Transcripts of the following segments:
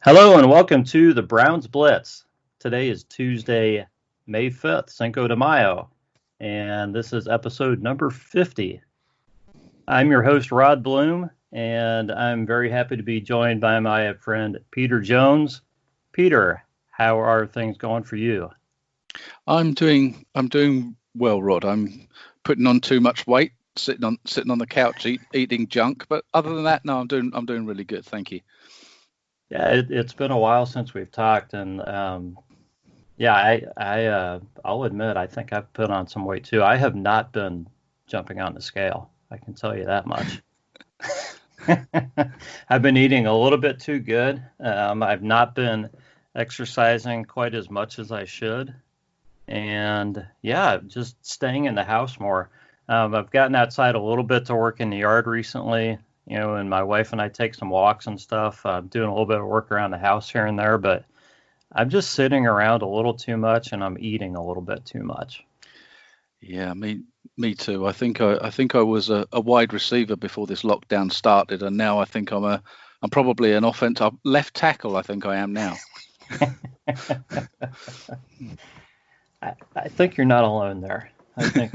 Hello and welcome to the Browns Blitz. Today is Tuesday, May 5th, Cinco de Mayo, and this is episode number 50. I'm your host, Rod Bloom, and I'm very happy to be joined by my friend, Peter Jones. Peter, how are things going for you? I'm doing well, Rod. I'm putting on too much weight, sitting on the couch eating junk, but other than that, no, I'm doing really good. Thank you. Yeah, it's been a while since we've talked, and I'll admit I think I've put on some weight too. I have not been jumping on the scale. I can tell you that much. I've been eating a little bit too good. I've not been exercising quite as much as I should, and yeah, just staying in the house more. I've gotten outside a little bit to work in the yard recently. And my wife and I take some walks and stuff. I'm doing a little bit of work around the house here and there, but I'm just sitting around a little too much, and I'm eating a little bit too much. Yeah, me too. I think I was a wide receiver before this lockdown started, and now I think I'm probably an offensive left tackle. I think I am now. I think you're not alone there. I think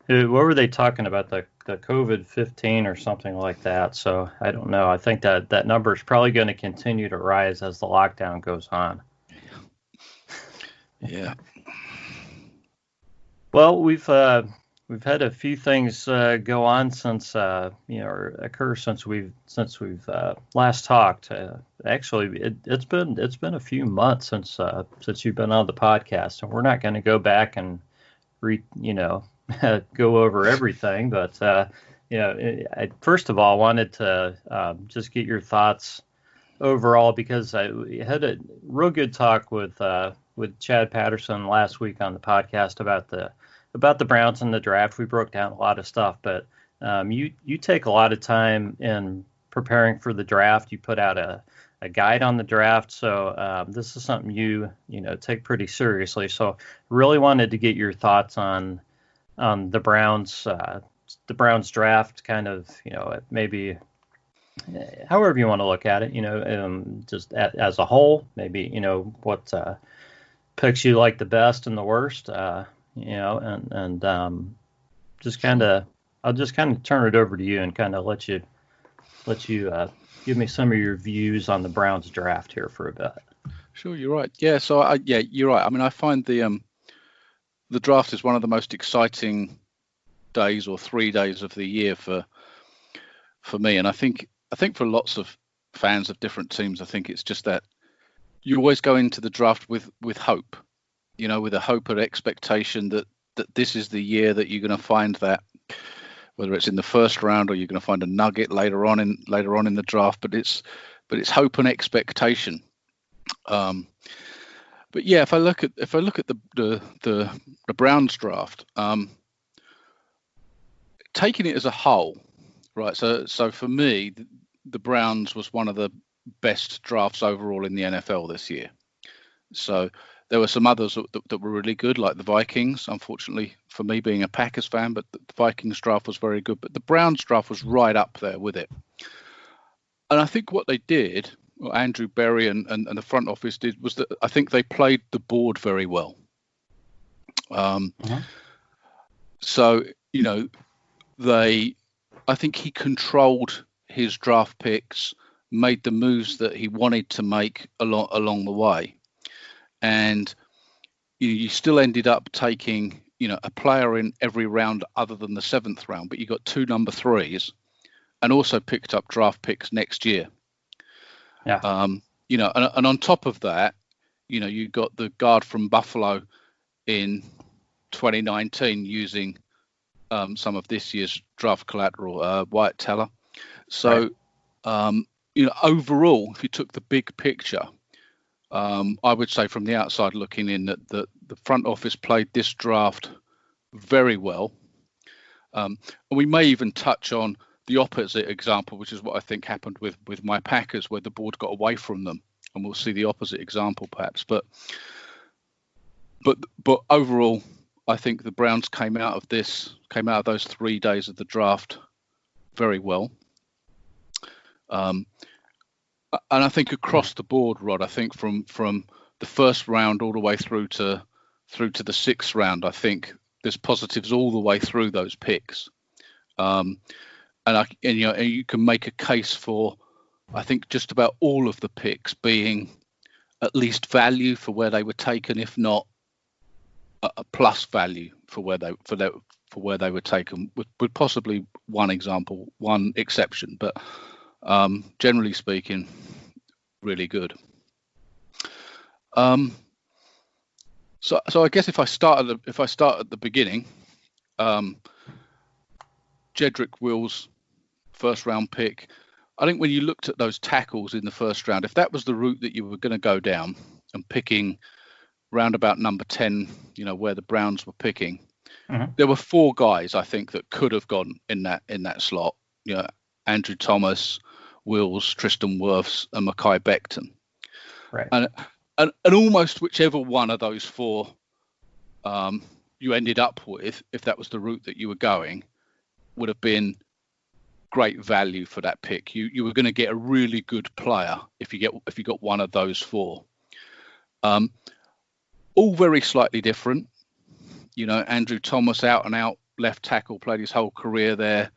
what were they talking about, the COVID-15 or something like that? So I don't know. I think that number is probably going to continue to rise as the lockdown goes on. Yeah. Well, we've had a few things go on since or occur since we've last talked. Actually, it's been a few months since you've been on the podcast, and we're not going to go back and go over everything, but I first of all wanted to just get your thoughts overall, because I had a real good talk with Chad Patterson last week on the podcast about the Browns and the draft. We broke down a lot of stuff, but you take a lot of time in preparing for the draft. You put out a guide on the draft, so this is something you take pretty seriously. So really wanted to get your thoughts on the Browns draft, kind of, maybe however you want to look at it, just as a whole, maybe, what picks you like the best and the worst, and just kind of, I'll just kind of turn it over to you and kind of let you give me some of your views on the Browns draft here for a bit. Sure, you're right. Yeah, so you're right. I mean, I find the draft is one of the most exciting days or 3 days of the year for me, and I think for lots of fans of different teams, I think it's just that you always go into the draft with hope, with a hope and expectation that this is the year that you're going to find that, whether it's in the first round or you're going to find a nugget later on in the draft, but it's hope and expectation. But yeah, if I look at the Browns draft, taking it as a whole, right? So for me, the Browns was one of the best drafts overall in the NFL this year. So there were some others that were really good, like the Vikings. Unfortunately for me, being a Packers fan, but the Vikings draft was very good. But the Browns draft was right up there with it. And I think what they did, what Andrew Berry and the front office did, was that I think they played the board very well. So, I think he controlled his draft picks, made the moves that he wanted to make along the way. And you still ended up taking, a player in every round other than the 7th round, but you got 2 number 3s and also picked up draft picks next year. Yeah. And on top of that, you got the guard from Buffalo in 2019 using some of this year's draft collateral, Wyatt Teller. So, right. Overall, if you took the big picture, I would say from the outside looking in that the front office played this draft very well. And we may even touch on the opposite example, which is what I think happened with my Packers, where the board got away from them, and we'll see the opposite example perhaps. But overall, I think the Browns came out of those 3 days of the draft very well. And I think across the board, Rod, I think from the first round all the way through to the sixth round, I think there's positives all the way through those picks. And you can make a case for, I think, just about all of the picks being at least value for where they were taken, if not a plus value for where they were taken, with possibly one exception, but generally speaking, really good. So I guess if I start at the beginning, Jedrick Wills, first round pick. I think when you looked at those tackles in the first round, if that was the route that you were going to go down and picking round about number 10, where the Browns were picking, there were four guys I think that could have gone in that slot. Andrew Thomas, Wills, Tristan Wirfs, and Mekhi Becton. Right. And almost whichever one of those four you ended up with, if that was the route that you were going, would have been great value for that pick. You were going to get a really good player if you got one of those four. All very slightly different. Andrew Thomas, out and out left tackle, played his whole career there.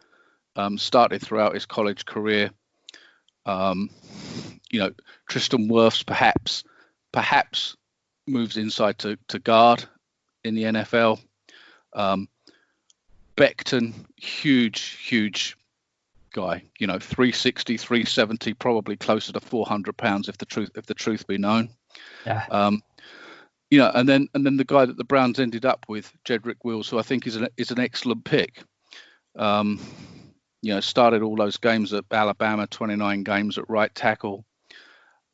Started throughout his college career. Tristan Wirfs perhaps moves inside to guard in the NFL. Becton, huge guy, 360, 370, probably closer to 400 pounds if the truth be known. Yeah. And then the guy that the Browns ended up with, Jedrick Wills, who I think is an excellent pick. Started all those games at Alabama, 29 games at right tackle.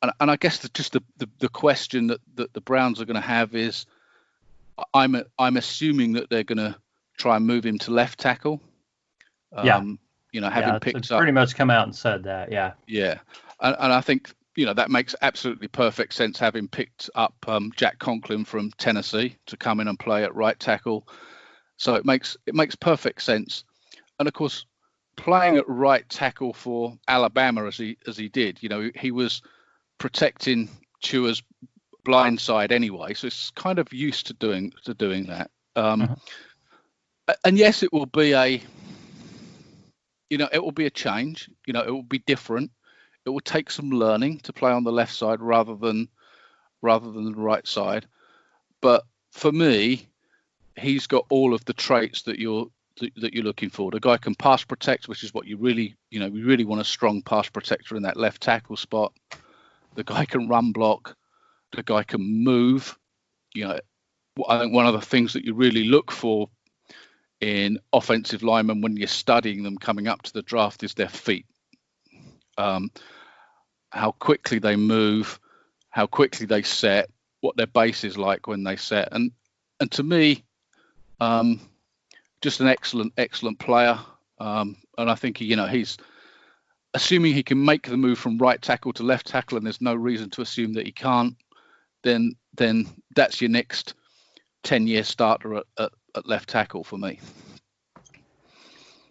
And I guess the question that the Browns are going to have is, I'm assuming that they're going to try and move him to left tackle. Having picked up, pretty much come out and said that. Yeah. Yeah. And I think, that makes absolutely perfect sense, having picked up Jack Conklin from Tennessee to come in and play at right tackle. So it makes perfect sense. And of course, playing at right tackle for Alabama as he did, he was protecting Tua's blind side anyway, so it's kind of used to doing that. And yes, it will be a change. It will be different. It will take some learning to play on the left side rather than the right side. But for me, he's got all of the traits that you're looking for. The guy can pass protect, which is what you really want, a strong pass protector in that left tackle spot. The guy can run block. The guy can move. I think one of the things that you really look for in offensive linemen when you're studying them coming up to the draft is their feet. How quickly they move, how quickly they set, what their base is like when they set. And to me, just an excellent player. And I think he's assuming he can make the move from right tackle to left tackle, and there's no reason to assume that he can't. Then that's your next 10-year starter at left tackle for me.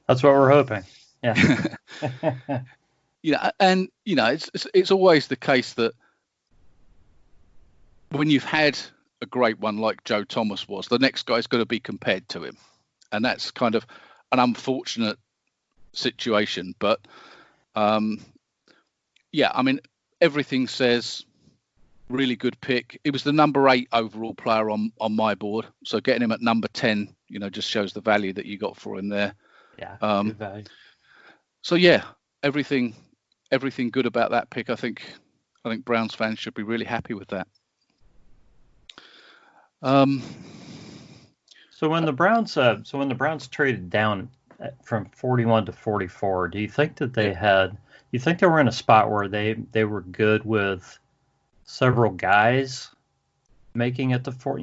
That's what we're hoping. Yeah. It's always the case that when you've had a great one like Joe Thomas was, the next guy's going to be compared to him, and that's kind of an unfortunate situation. But everything says really good pick. It was the number 8 overall player on my board, so getting him at number 10, just shows the value that you got for him there. Yeah, good value. So yeah, everything good about that pick. I think Browns fans should be really happy with that. So when the Browns traded down from 41 to 44, do you think that they were in a spot where they were good with several guys making it to 4,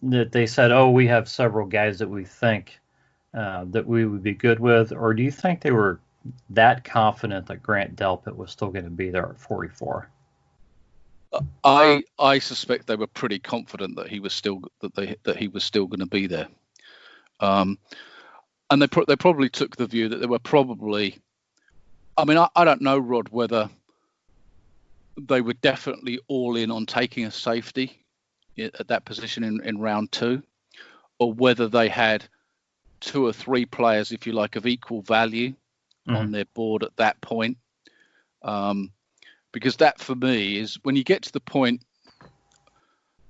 that they said, oh, we have several guys that we think that we would be good with? Or do you think they were that confident that Grant Delpit was still going to be there at 44? I suspect they were pretty confident that he was still going to be there. And they probably took the view that they were probably, I don't know, Rod, whether they were definitely all in on taking a safety at that position in round 2, or whether they had 2 or 3 players, if you like, of equal value on their board at that point. Because that for me is when you get to the point,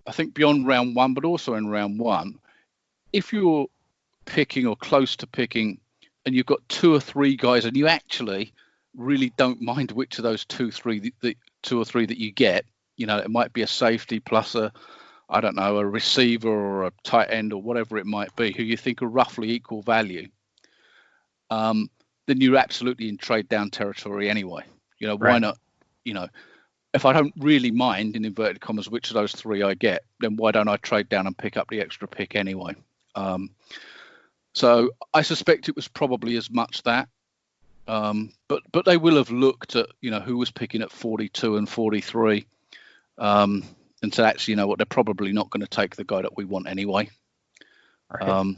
I think beyond round 1, but also in round 1, if you're picking or close to picking and you've got 2 or 3 guys and you actually really don't mind which of those 2 or 3 that you get, it might be a safety plus a receiver or a tight end or whatever it might be, who you think are roughly equal value, then you're absolutely in trade down territory anyway. Why not? If I don't really mind, in inverted commas, which of those 3 I get, then why don't I trade down and pick up the extra pick anyway? So I suspect it was probably as much that. But they will have looked at, who was picking at 42 and 43. And so actually, they're probably not going to take the guy that we want anyway. Right.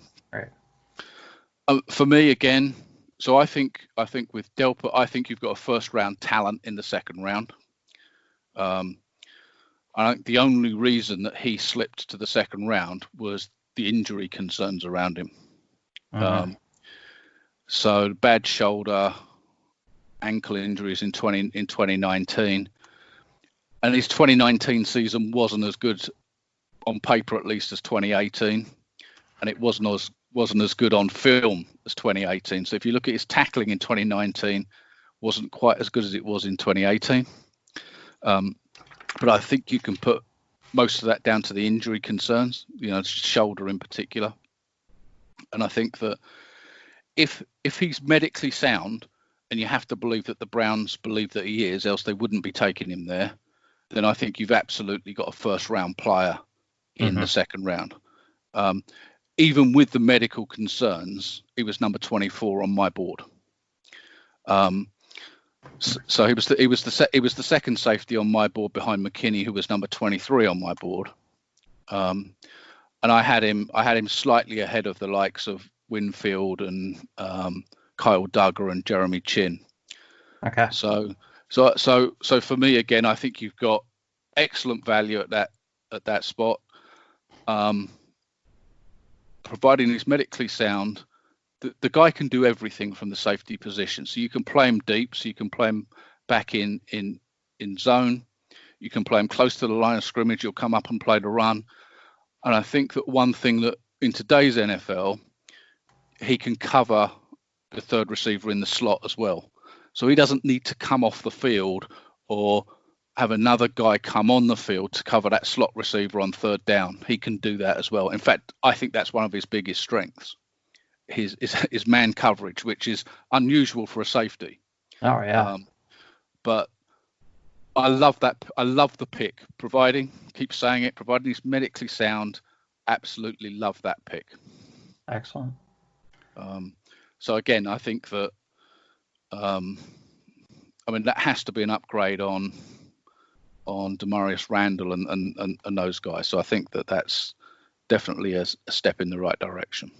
For me, again, so I think with Delpa, I think you've got a first round talent in the second round. I think the only reason that he slipped to the second round was the injury concerns around him. So bad shoulder, ankle injuries in 2019, and his 2019 season wasn't as good on paper, at least, as 2018, and it wasn't as good on film as 2018. So if you look at his tackling in 2019, wasn't quite as good as it was in 2018. But I think you can put most of that down to the injury concerns, shoulder in particular. And I think that if he's medically sound, and you have to believe that the Browns believe that he is, else they wouldn't be taking him there, then I think you've absolutely got a first round player in the second round. Even with the medical concerns, he was number 24 on my board. So he was the second safety on my board behind McKinney, who was number 23 on my board. And I had him slightly ahead of the likes of Winfield and Kyle Duggar and Jeremy Chin. Okay. So for me, again, I think you've got excellent value at that spot. Providing he's medically sound, the guy can do everything from the safety position. So you can play him deep, so you can play him back in zone. You can play him close to the line of scrimmage. You'll come up and play the run. And I think that one thing that in today's NFL, he can cover the third receiver in the slot as well. So he doesn't need to come off the field or have another guy come on the field to cover that slot receiver on third down. He can do that as well. In fact, I think that's one of his biggest strengths, his man coverage, which is unusual for a safety. Oh, yeah. But I love that. I love the pick, providing he's medically sound. Absolutely love that pick. Excellent. So again, I think that, that has to be an upgrade on Demarius Randall and those guys. So I think that that's definitely a step in the right direction.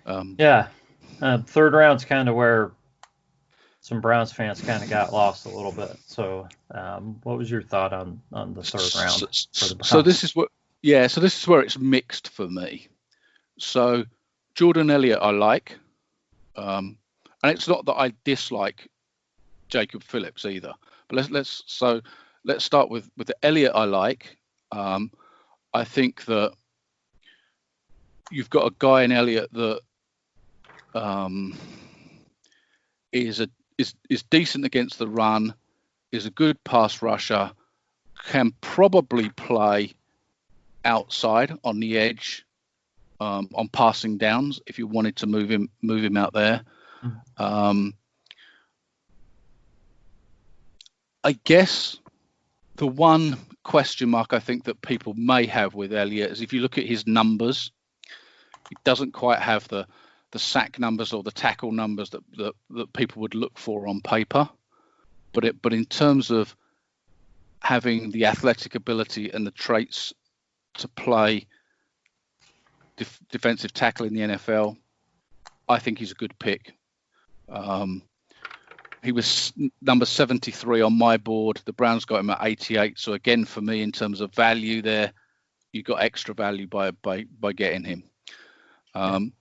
Third round's kind of where some Browns fans kind of got lost a little bit. So what was your thought on the third round for the Browns? So this is where it's mixed for me. So Jordan Elliott I like, and it's not that I dislike Jacob Phillips either. But let's start with the Elliott I like. I think that you've got a guy in Elliott that is decent against the run, is a good pass rusher, can probably play outside on the edge on passing downs if you wanted to move him out there. I guess the one question mark I think that people may have with Elliott is if you look at his numbers, he doesn't quite have the sack numbers or the tackle numbers that people would look for on paper. But in terms of having the athletic ability and the traits to play defensive tackle in the NFL, I think he's a good pick. He was number 73 on my board. The Browns got him at 88. So again, for me, in terms of value there, you got extra value by getting him. And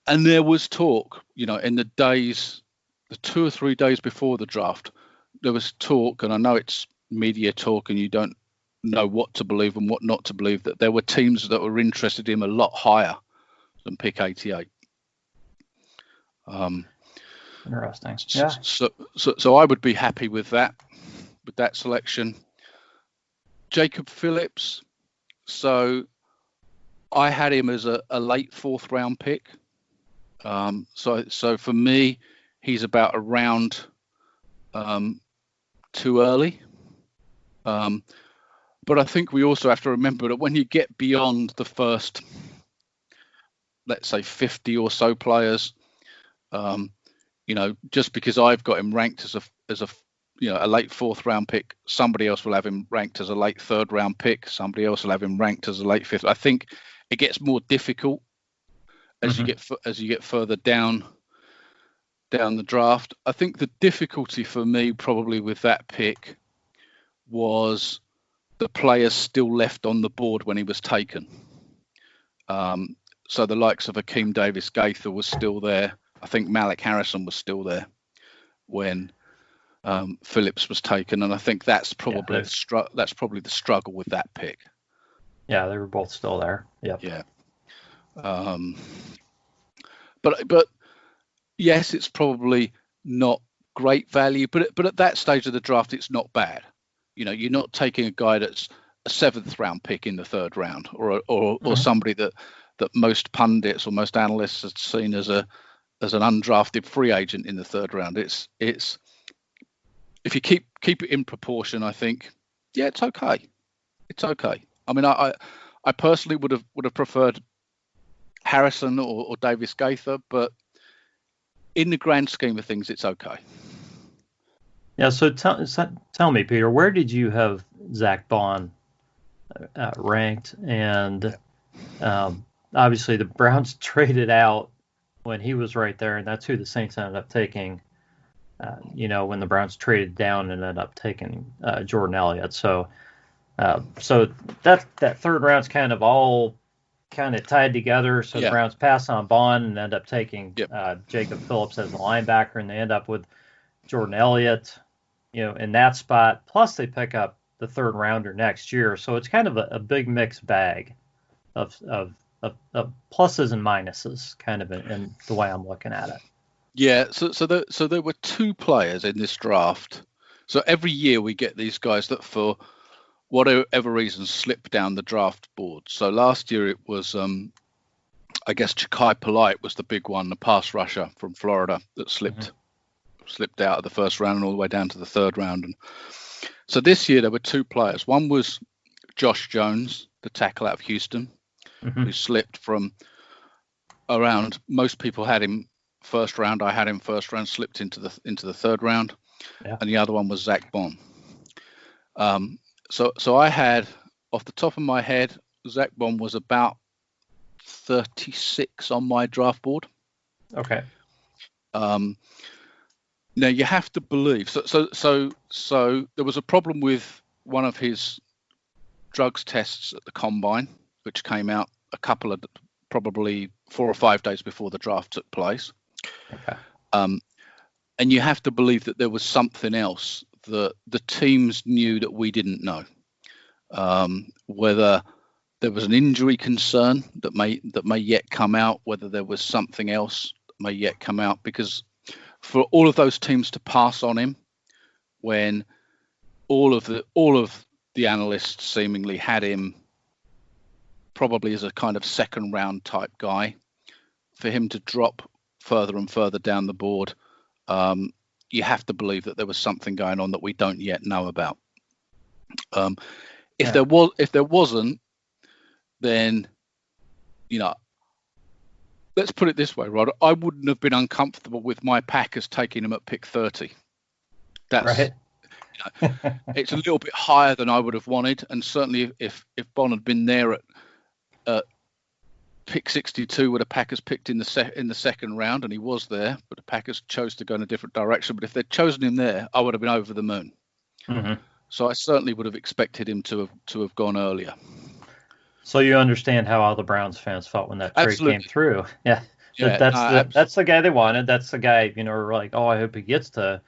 there was talk, in the 2 or 3 days before the draft, there was talk, and I know it's media talk and you don't know what to believe and what not to believe, that there were teams that were interested in him a lot higher than pick 88. Interesting. Yeah. So I would be happy with that selection. Jacob Phillips. So I had him as a late 4th round pick. So for me, he's about a round too early. But I think we also have to remember that when you get beyond the first, let's say 50 or so players, just because I've got him ranked as a late 4th round pick, somebody else will have him ranked as a late 3rd round pick. Somebody else will have him ranked as a late 5th. I think it gets more difficult as you get further down the draft. I think the difficulty for me probably with that pick was the players still left on the board when he was taken. So the likes of Akeem Davis-Gaither was still there. I think Malik Harrison was still there when Phillips was taken, and I think that's probably the struggle with that pick. Yeah, they were both still there. Yep. Yeah. But yes, it's probably not great value, but at that stage of the draft, it's not bad. You're not taking a guy that's a 7th round pick in the 3rd round, or somebody that most pundits or most analysts have seen as an undrafted free agent in the 3rd round. It's if you keep it in proportion, I think, yeah, it's okay. It's okay. I mean, I personally would have preferred Harrison or Davis-Gaither, but in the grand scheme of things, it's okay. Yeah. So tell me, Peter, where did you have Zach Bond ranked? And obviously, the Browns traded out when he was right there, and that's who the Saints ended up taking. When the Browns traded down and ended up taking Jordan Elliott. So that 3rd round's kind of all kind of tied together. So the Browns pass on Bond and end up taking Jacob Phillips as a linebacker, and they end up with Jordan Elliott, in that spot. Plus they pick up the 3rd rounder next year. So it's kind of a big mixed bag of pluses and minuses, kind of in the way I'm looking at it. Yeah, so there were 2 players in this draft. So every year we get these guys that for whatever reason slip down the draft board. So last year it was, I guess Ja'Kai Polite was the big one, the pass rusher from Florida that slipped out of the 1st round and all the way down to the 3rd round. And so this year there were 2 players. One was Josh Jones, the tackle out of Houston, who slipped from around. Most people had him 1st round. I had him 1st round, slipped into the 3rd round. Yeah. And the other one was Zach Bond. So I had, off the top of my head, Zach Bond was about 36 on my draft board. Okay. Now you have to believe. So there was a problem with one of his drugs tests at the combine, which came out probably 4 or 5 days before the draft took place. Okay. And you have to believe that there was something else that the teams knew that we didn't know. Whether there was an injury concern that may yet come out, whether there was something else that may yet come out, because for all of those teams to pass on him when all of the analysts seemingly had him probably as a kind of 2nd round type guy, for him to drop further and further down the board, you have to believe that there was something going on that we don't yet know about. If there wasn't, then let's put it this way, Rod. I wouldn't have been uncomfortable with my Packers taking him at pick 30. That's right. It's a little bit higher than I would have wanted, and certainly if Bond had been there at pick 62 where the Packers picked in the second round, and he was there, but the Packers chose to go in a different direction. But if they'd chosen him there, I would have been over the moon. Mm-hmm. So I certainly would have expected him to have gone earlier. So you understand how all the Browns fans felt when that trade came through. Yeah. That's the guy they wanted. That's the guy, we're like, oh, I hope he gets to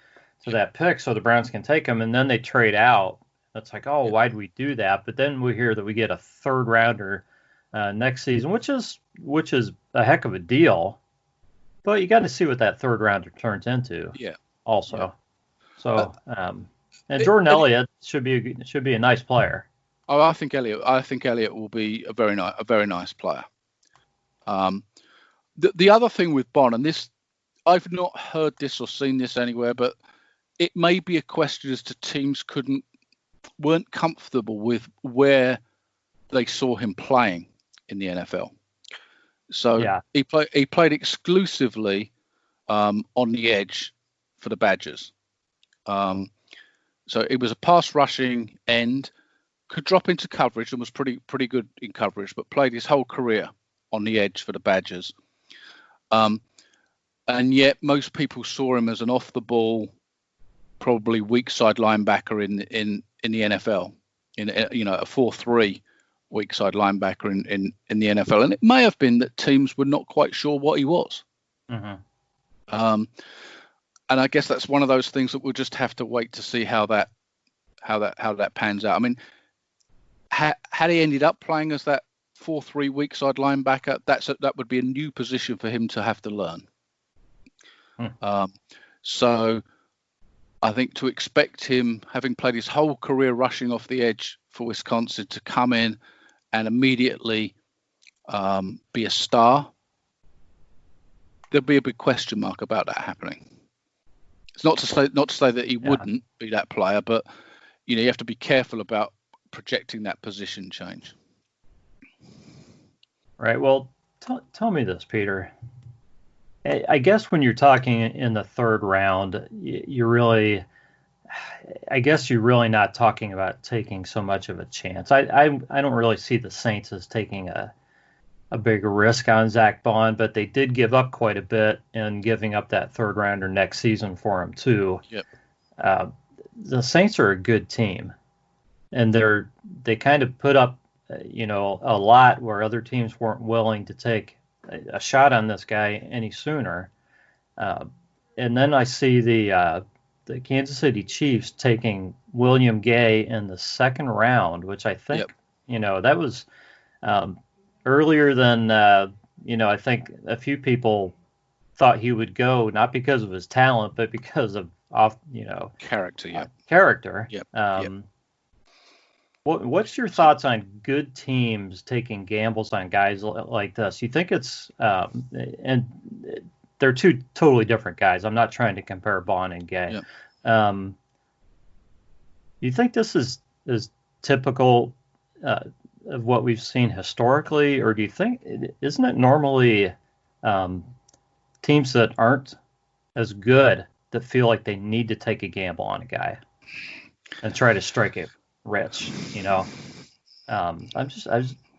that pick so the Browns can take him. And then they trade out. That's like, oh, why'd we do that? But then we hear that we get a third rounder next season, which is a heck of a deal. But you got to see what that third rounder turns into. Yeah. Also. Yeah. So and Jordan Elliott should be a nice player. Oh, I think Elliott will be a very nice player. The other thing with Bond, and this, I've not heard this or seen this anywhere, but it may be a question as to teams weren't comfortable with where they saw him playing in the NFL. So he played exclusively on the edge for the Badgers. So it was a pass rushing end. Could drop into coverage and was pretty good in coverage, but played his whole career on the edge for the Badgers. And yet most people saw him as an off the ball, probably weak side linebacker in the NFL, in a 4-3 weak side linebacker in the NFL. And it may have been that teams were not quite sure what he was. Mm-hmm. And I guess that's one of those things that we'll just have to wait to see how that pans out. I mean, had he ended up playing as that 4-3 weak side linebacker, that would be a new position for him to have to learn. So I think to expect him, having played his whole career rushing off the edge for Wisconsin, to come in and immediately be a star, there'll be a big question mark about that happening. It's not to say that he wouldn't be that player, but you have to be careful about projecting that position change. Right. Well, tell me this, Peter. I guess when you're talking in the third round, you're really not talking about taking so much of a chance. I don't really see the Saints as taking a big risk on Zach Bond, but they did give up quite a bit in giving up that third rounder next season for him too. Yep. The Saints are a good team, and they kind of put up a lot where other teams weren't willing to take a shot on this guy any sooner. And then I see the Kansas City Chiefs taking William Gay in the second round, which I think, that was earlier than, I think a few people thought he would go, not because of his talent, but because of character. Yeah. Character. Yep. What's your thoughts on good teams taking gambles on guys like this? You think it's and they're two totally different guys. I'm not trying to compare Bond and Gay. Yeah. You think this is typical of what we've seen historically, or do you think isn't it normally teams that aren't as good that feel like they need to take a gamble on a guy and try to strike it rich?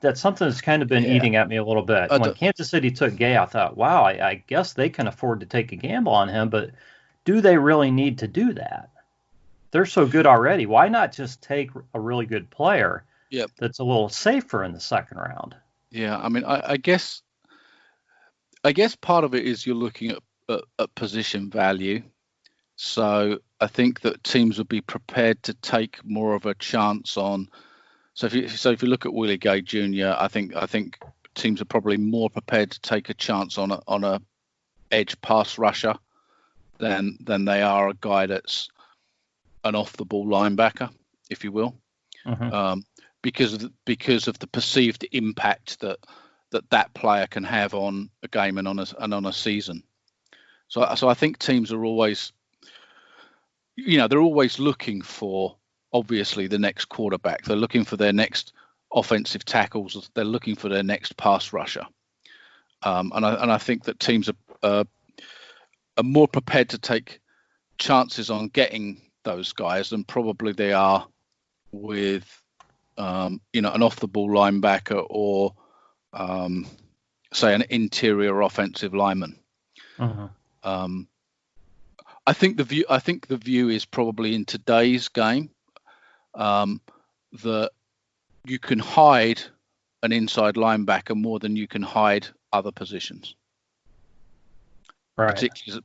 That's something that's kind of been eating at me a little bit. When Kansas City took Gay, I thought, wow, I guess they can afford to take a gamble on him, but do they really need to do that? They're so good already. Why not just take a really good player that's a little safer in the second round? Yeah, I mean, I guess part of it is you're looking at position value. So I think that teams would be prepared to take more of a chance on. So if you look at Willie Gay Jr., I think teams are probably more prepared to take a chance on a edge pass rusher than they are a guy that's an off the ball linebacker, if you will, because of the perceived impact that player can have on a game and on a season. So I think teams are always. They're always looking for, obviously, the next quarterback. They're looking for their next offensive tackles. They're looking for their next pass rusher. And I think that teams are more prepared to take chances on getting those guys than probably they are with, an off-the-ball linebacker or, say, an interior offensive lineman. I think the view is probably in today's game that you can hide an inside linebacker more than you can hide other positions. Right.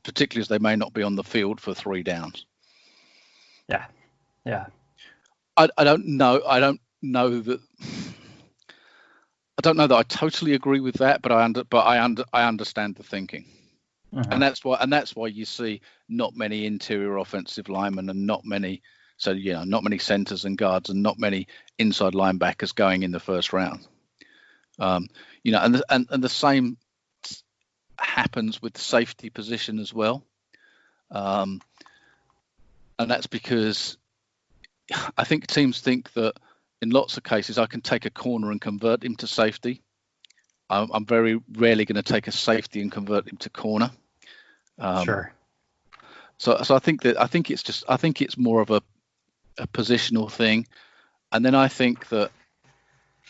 Particularly as they may not be on the field for 3 downs. Yeah. Yeah. I don't know that I totally agree with that, but I understand the thinking. And that's why you see not many interior offensive linemen and not many centers and guards and not many inside linebackers going in the first round. And the same happens with the safety position as well. And that's because I think teams think that in lots of cases I can take a corner and convert him to safety. I'm very rarely going to take a safety and convert him to corner. Sure. So I think it's more of a positional thing, and then I think that,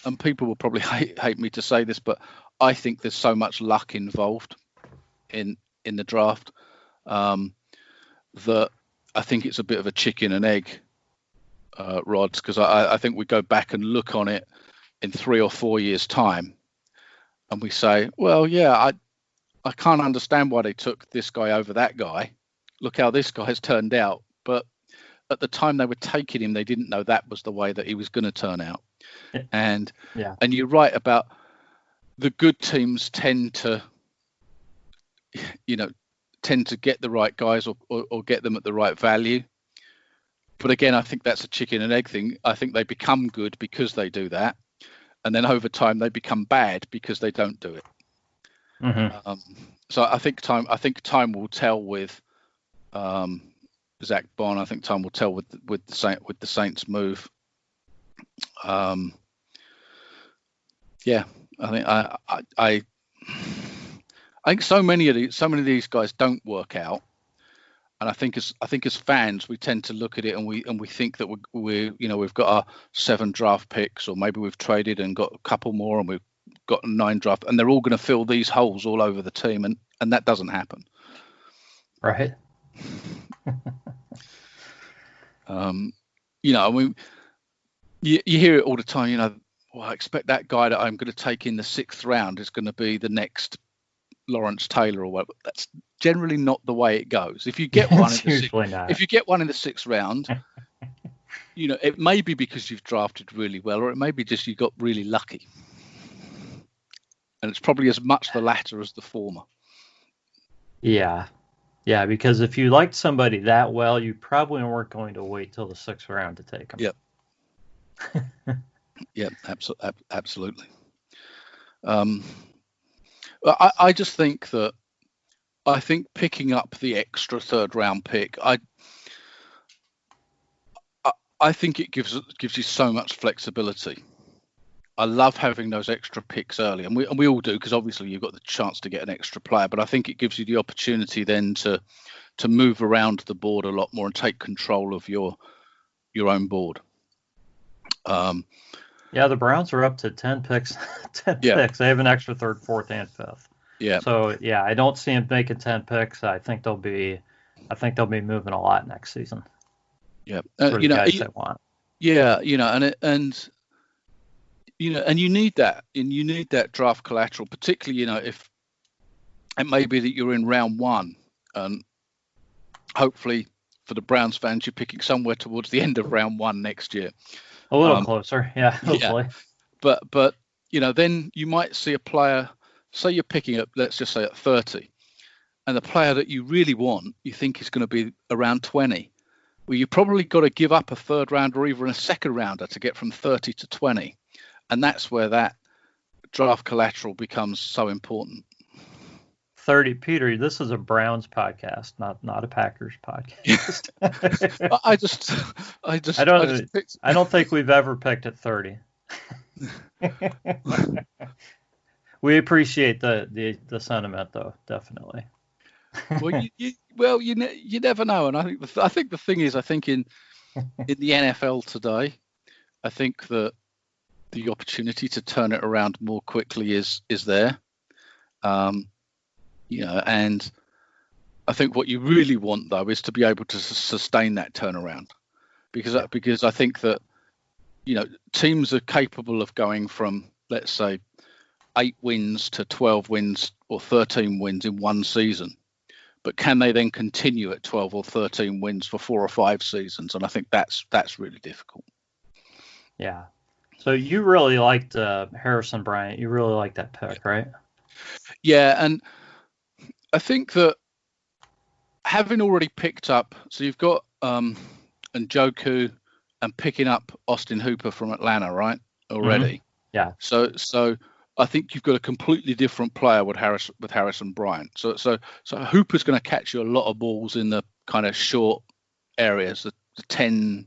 and people will probably hate me to say this, but I think there's so much luck involved in the draft that I think it's a bit of a chicken and egg, Rods, because I think we go back and look on it in 3 or 4 years' time, and we say, well, yeah, I can't understand why they took this guy over that guy. Look how this guy has turned out. But at the time they were taking him, they didn't know that was the way that he was going to turn out. And you're right about the good teams tend to get the right guys or get them at the right value. But again, I think that's a chicken and egg thing. I think they become good because they do that. And then over time they become bad because they don't do it. So I think time will tell with Zach Bond. I think time will tell with the Saints move. I think so many of these guys don't work out, and I think as fans we tend to look at it and we think that we've got our 7 draft picks, or maybe we've traded and got a couple more and we've got 9 draft, and they're all going to fill these holes all over the team, and that doesn't happen. Right. You hear it all the time. I expect that guy that I'm going to take in the 6th round is going to be the next Lawrence Taylor or whatever. That's generally not the way it goes. If you get one, if you get one in the 6th round, it may be because you've drafted really well, or it may be just you got really lucky. And it's probably as much the latter as the former. Yeah, because if you liked somebody that well, you probably weren't going to wait till the 6th round to take them. Yep. Yep, absolutely. I just think that picking up the extra 3rd round pick, I think it gives you so much flexibility. I love having those extra picks early, and we all do, because obviously you've got the chance to get an extra player. But I think it gives you the opportunity then to move around the board a lot more and take control of your own board. The Browns are up to 10 picks. Picks. They have an extra 3rd, 4th, and 5th. Yeah. So I don't see them making 10 picks. I think they'll be moving a lot next season. Yeah. The guys they want. Yeah. And you need that. And you need that draft collateral, particularly, if it may be that you're in round 1, and hopefully for the Browns fans, you're picking somewhere towards the end of round 1 next year. A little closer, hopefully. Yeah. But then you might see a player, say you're picking up, let's just say at 30, and the player that you really want, you think is going to be around 20. Well, you probably got to give up a 3rd rounder or even a 2nd rounder to get from 30 to 20. And that's where that draft collateral becomes so important. 30, Peter, this is a Browns podcast, not a Packers podcast. I don't think we've ever picked at 30. We appreciate the sentiment, though, definitely. Well, you never know, and I think the thing is, I think in the NFL today, I think that the opportunity to turn it around more quickly is there. And I think what you really want though is to be able to sustain that turnaround, because I think that teams are capable of going from, let's say, 8 wins to 12 wins or 13 wins in one season, but can they then continue at 12 or 13 wins for 4 or 5 seasons? And I think that's really difficult. Yeah. So you really liked Harrison Bryant. You really liked that pick, right? Yeah, and I think that having already picked up, so you've got Njoku and picking up Austin Hooper from Atlanta, right? Already. Mm-hmm. Yeah. So I think you've got a completely different player with Harrison Bryant. So Hooper's going to catch you a lot of balls in the kind of short areas, the 10,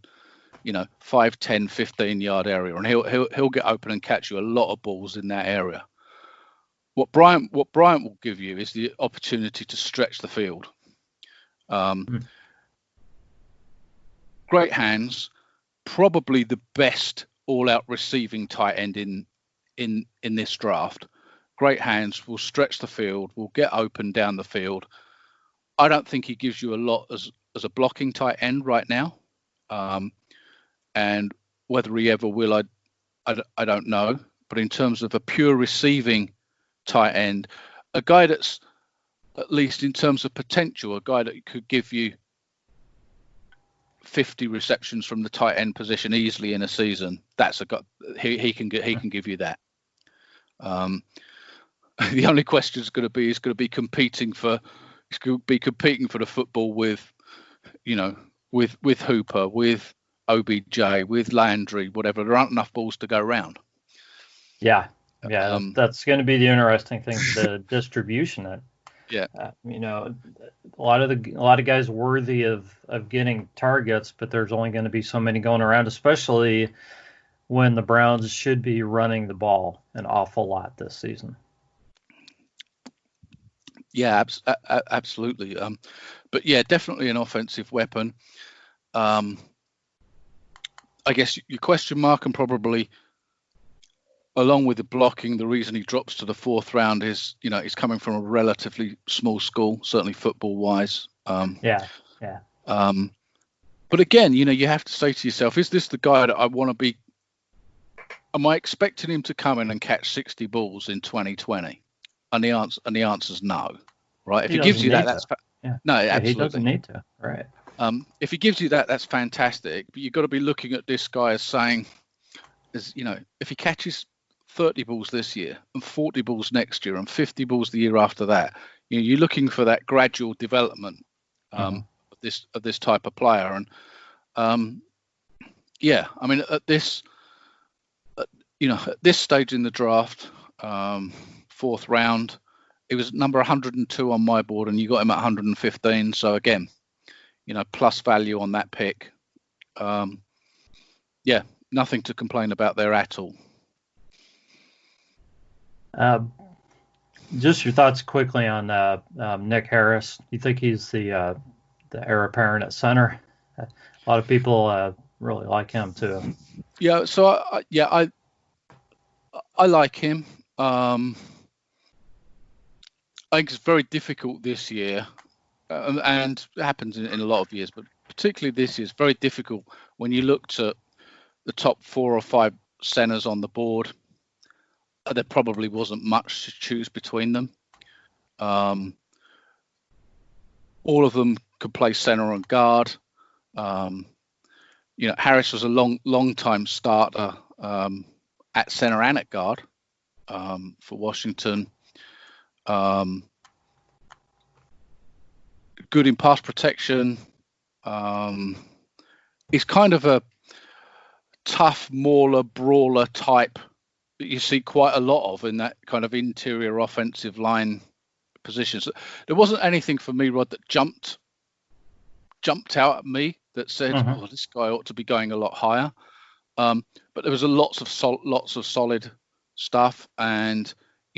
5, 10, 15-yard area, and he'll get open and catch you a lot of balls in that area. What Bryant will give you is the opportunity to stretch the field. Great hands, probably the best all-out receiving tight end in this draft. Great hands, will stretch the field, will get open down the field. I don't think he gives you a lot as a blocking tight end right now, and whether he ever will, I don't know. But in terms of a pure receiving tight end, a guy that's, at least in terms of potential, a guy that could give you 50 receptions from the tight end position easily in a season. That's a guy he can give you that. The only question is going to be competing for the football with Hooper, with OBJ, with Landry, whatever. There aren't enough balls to go around. Yeah, that's going to be the interesting thing, the distribution. Yeah, a lot of guys worthy of getting targets, but there's only going to be so many going around, especially when the Browns should be running the ball an awful lot this season. Yeah, absolutely. But yeah, definitely an offensive weapon. I guess your question mark, and probably along with the blocking, the reason he drops to the 4th round is, he's coming from a relatively small school, certainly football wise. Yeah. But again, you have to say to yourself, is this the guy that I want to be? Am I expecting him to come in and catch 60 balls in 2020? And the answer's no, right? If he gives you that, that's no, absolutely. He doesn't need to, right? If he gives you that, that's fantastic. But you've got to be looking at this guy as saying, if he catches 30 balls this year and 40 balls next year and 50 balls the year after that, you're looking for that gradual development of this type of player. And at this stage in the draft, 4th round, it was number 102 on my board, and you got him at 115. So again, plus value on that pick. Nothing to complain about there at all. Just your thoughts quickly on Nick Harris. You think he's the heir apparent at center? A lot of people really like him too. Yeah, so I like him. I think it's very difficult this year, and it happens in a lot of years, but particularly this year, it's very difficult when you looked at the top 4 or 5 centers on the board. There probably wasn't much to choose between them. All of them could play center and guard. Harris was a long time starter at center and at guard for Washington. Good in pass protection. He's kind of a tough mauler, brawler type that you see quite a lot of in that kind of interior offensive line positions. There wasn't anything for me, Rod, that jumped out at me that said, "Oh, this guy ought to be going a lot higher." But there was lots of solid stuff, and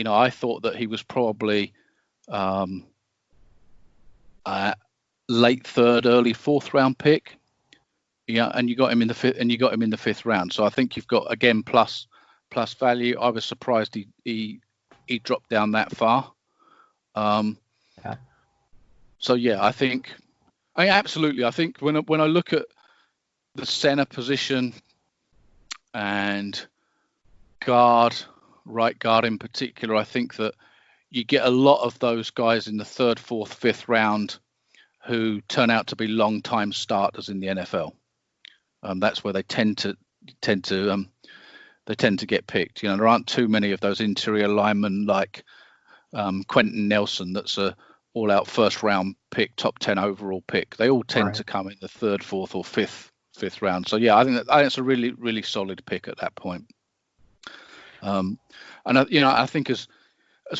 I thought that he was probably late 3rd, early 4th round pick. Yeah, and you got him in the 5th round. So I think you've got, again, plus value. I was surprised he dropped down that far. Yeah. So yeah, absolutely. I think when I look at the center position and right guard in particular, I think that you get a lot of those guys in the third, fourth, fifth round who turn out to be long-time starters in the NFL. That's where they tend to get picked. You know, there aren't too many of those interior linemen like Quentin Nelson. That's a all-out first-round pick, top 10 overall pick. They all tend to come in the third, fourth, or fifth round. So yeah, I think it's a really, really solid pick at that point. And I think as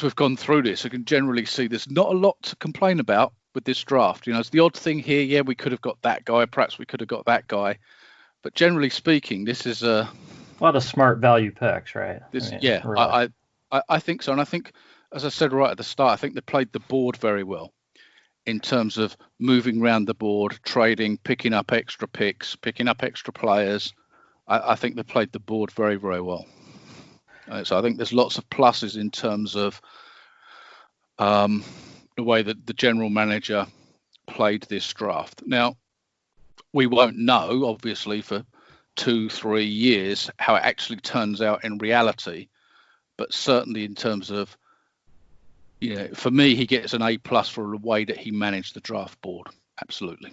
we've gone through this, I can generally see there's not a lot to complain about with this draft. You know, it's the odd thing here. Yeah, we could have got that guy. Perhaps we could have got that guy. But generally speaking, this is a lot of smart value picks, right? Really. I think so. And I think, as I said right at the start, I think they played the board very well in terms of moving around the board, trading, picking up extra picks, picking up extra players. I think they played the board very, very well. So I think there's lots of pluses in terms of the way that the general manager played this draft. Now, we won't know, obviously, for 2-3 years how it actually turns out in reality, but certainly in terms of, for me, he gets an A+ for the way that he managed the draft board. Absolutely.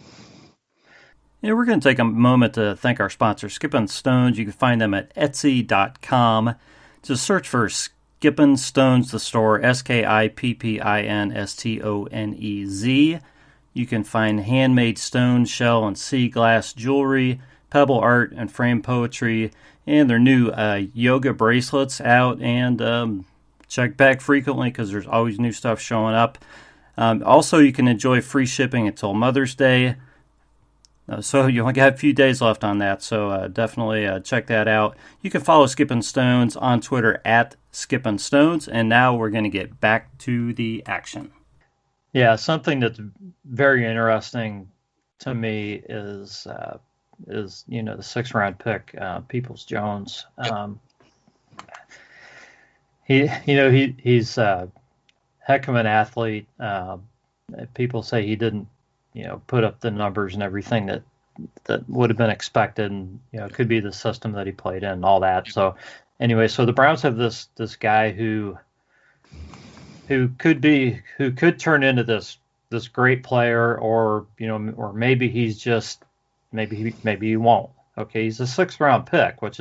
Yeah, we're going to take a moment to thank our sponsor, Skippin' Stones. You can find them at Etsy.com. Just search for Skippin' Stones, the store, SKIPPINSTONEZ. You can find handmade stone, shell, and sea glass jewelry, pebble art, and frame poetry, and their new yoga bracelets out. And check back frequently because there's always new stuff showing up. Also, you can enjoy free shipping until Mother's Day. So you only got a few days left on that, so definitely check that out. You can follow Skippin' Stones on Twitter at Skippin' Stones, and now we're going to get back to the action. Yeah, something that's very interesting to me is the 6th round pick, Peoples-Jones. He's a heck of an athlete. People say he didn't put up the numbers and everything that would have been expected, and it could be the system that he played in and all that. So anyway, so the Browns have this guy who could turn into this great player, or maybe he's just maybe he won't. Okay, he's a 6th round pick, which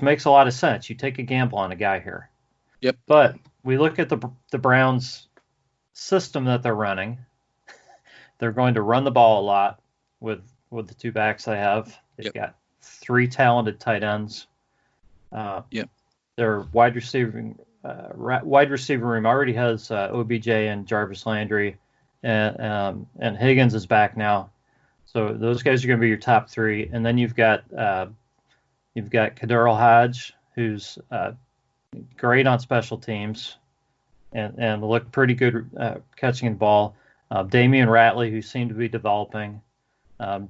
makes a lot of sense. You take a gamble on a guy here. Yep. But we look at the Browns system that they're running. They're going to run the ball a lot with the two backs they have. They've got 3 talented tight ends. Their wide receiver room already has OBJ and Jarvis Landry, and Higgins is back now. So those guys are going to be your top 3, and then you've got Kaderl Hodge, who's great on special teams, and looked pretty good catching the ball. Damian Ratley, who seemed to be developing. JoJo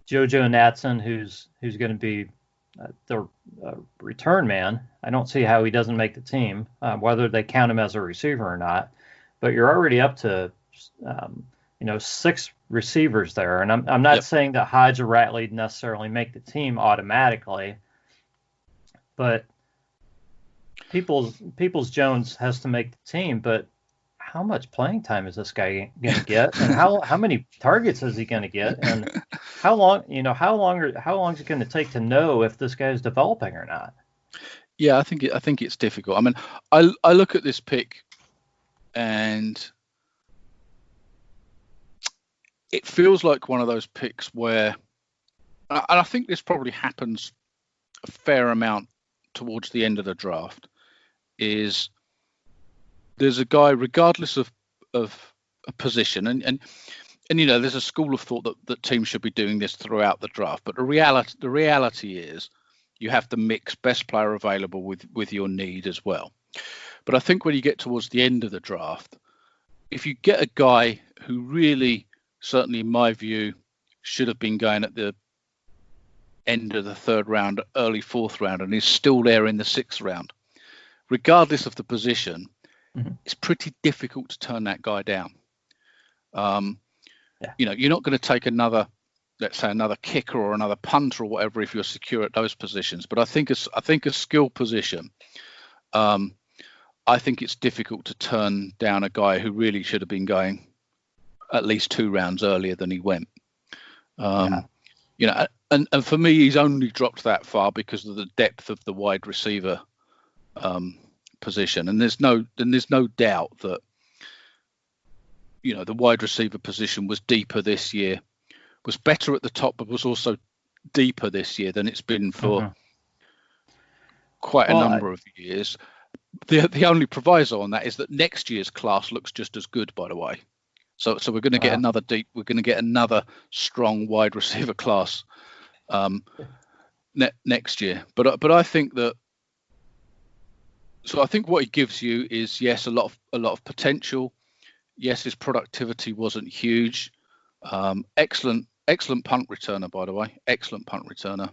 Natson, who's going to be the return man. I don't see how he doesn't make the team, whether they count him as a receiver or not. But you're already up to 6 receivers there, and I'm not saying that Hodge or Ratley necessarily make the team automatically, but Peoples-Jones has to make the team. But how much playing time is this guy going to get, and how many targets is he going to get, and how long is it going to take to know if this guy is developing or not? Yeah, I think it's difficult. I mean, I look at this pick, and it feels like one of those picks where, and I think this probably happens a fair amount towards the end of the draft, is there's a guy, regardless of a position, and there's a school of thought that teams should be doing this throughout the draft, but the reality is you have to mix best player available with your need as well. But I think when you get towards the end of the draft, if you get a guy who really, certainly in my view, should have been going at the end of the 3rd round, early 4th round, and is still there in the 6th round, regardless of the position, it's pretty difficult to turn that guy down. Yeah. You're not going to take another, let's say, another kicker or another punter or whatever if you're secure at those positions. But I think a skill position, I think it's difficult to turn down a guy who really should have been going at least 2 rounds earlier than he went. And for me, he's only dropped that far because of the depth of the wide receiver position. And there's no doubt that the wide receiver position was deeper this year, was better at the top, but was also deeper this year than it's been for quite a number of years. The only proviso on that is that next year's class looks just as good, by the way. So we're going to get another strong wide receiver class next year. But I think that. So I think what he gives you is, yes, a lot of potential. Yes, his productivity wasn't huge. Excellent punt returner, by the way. Excellent punt returner.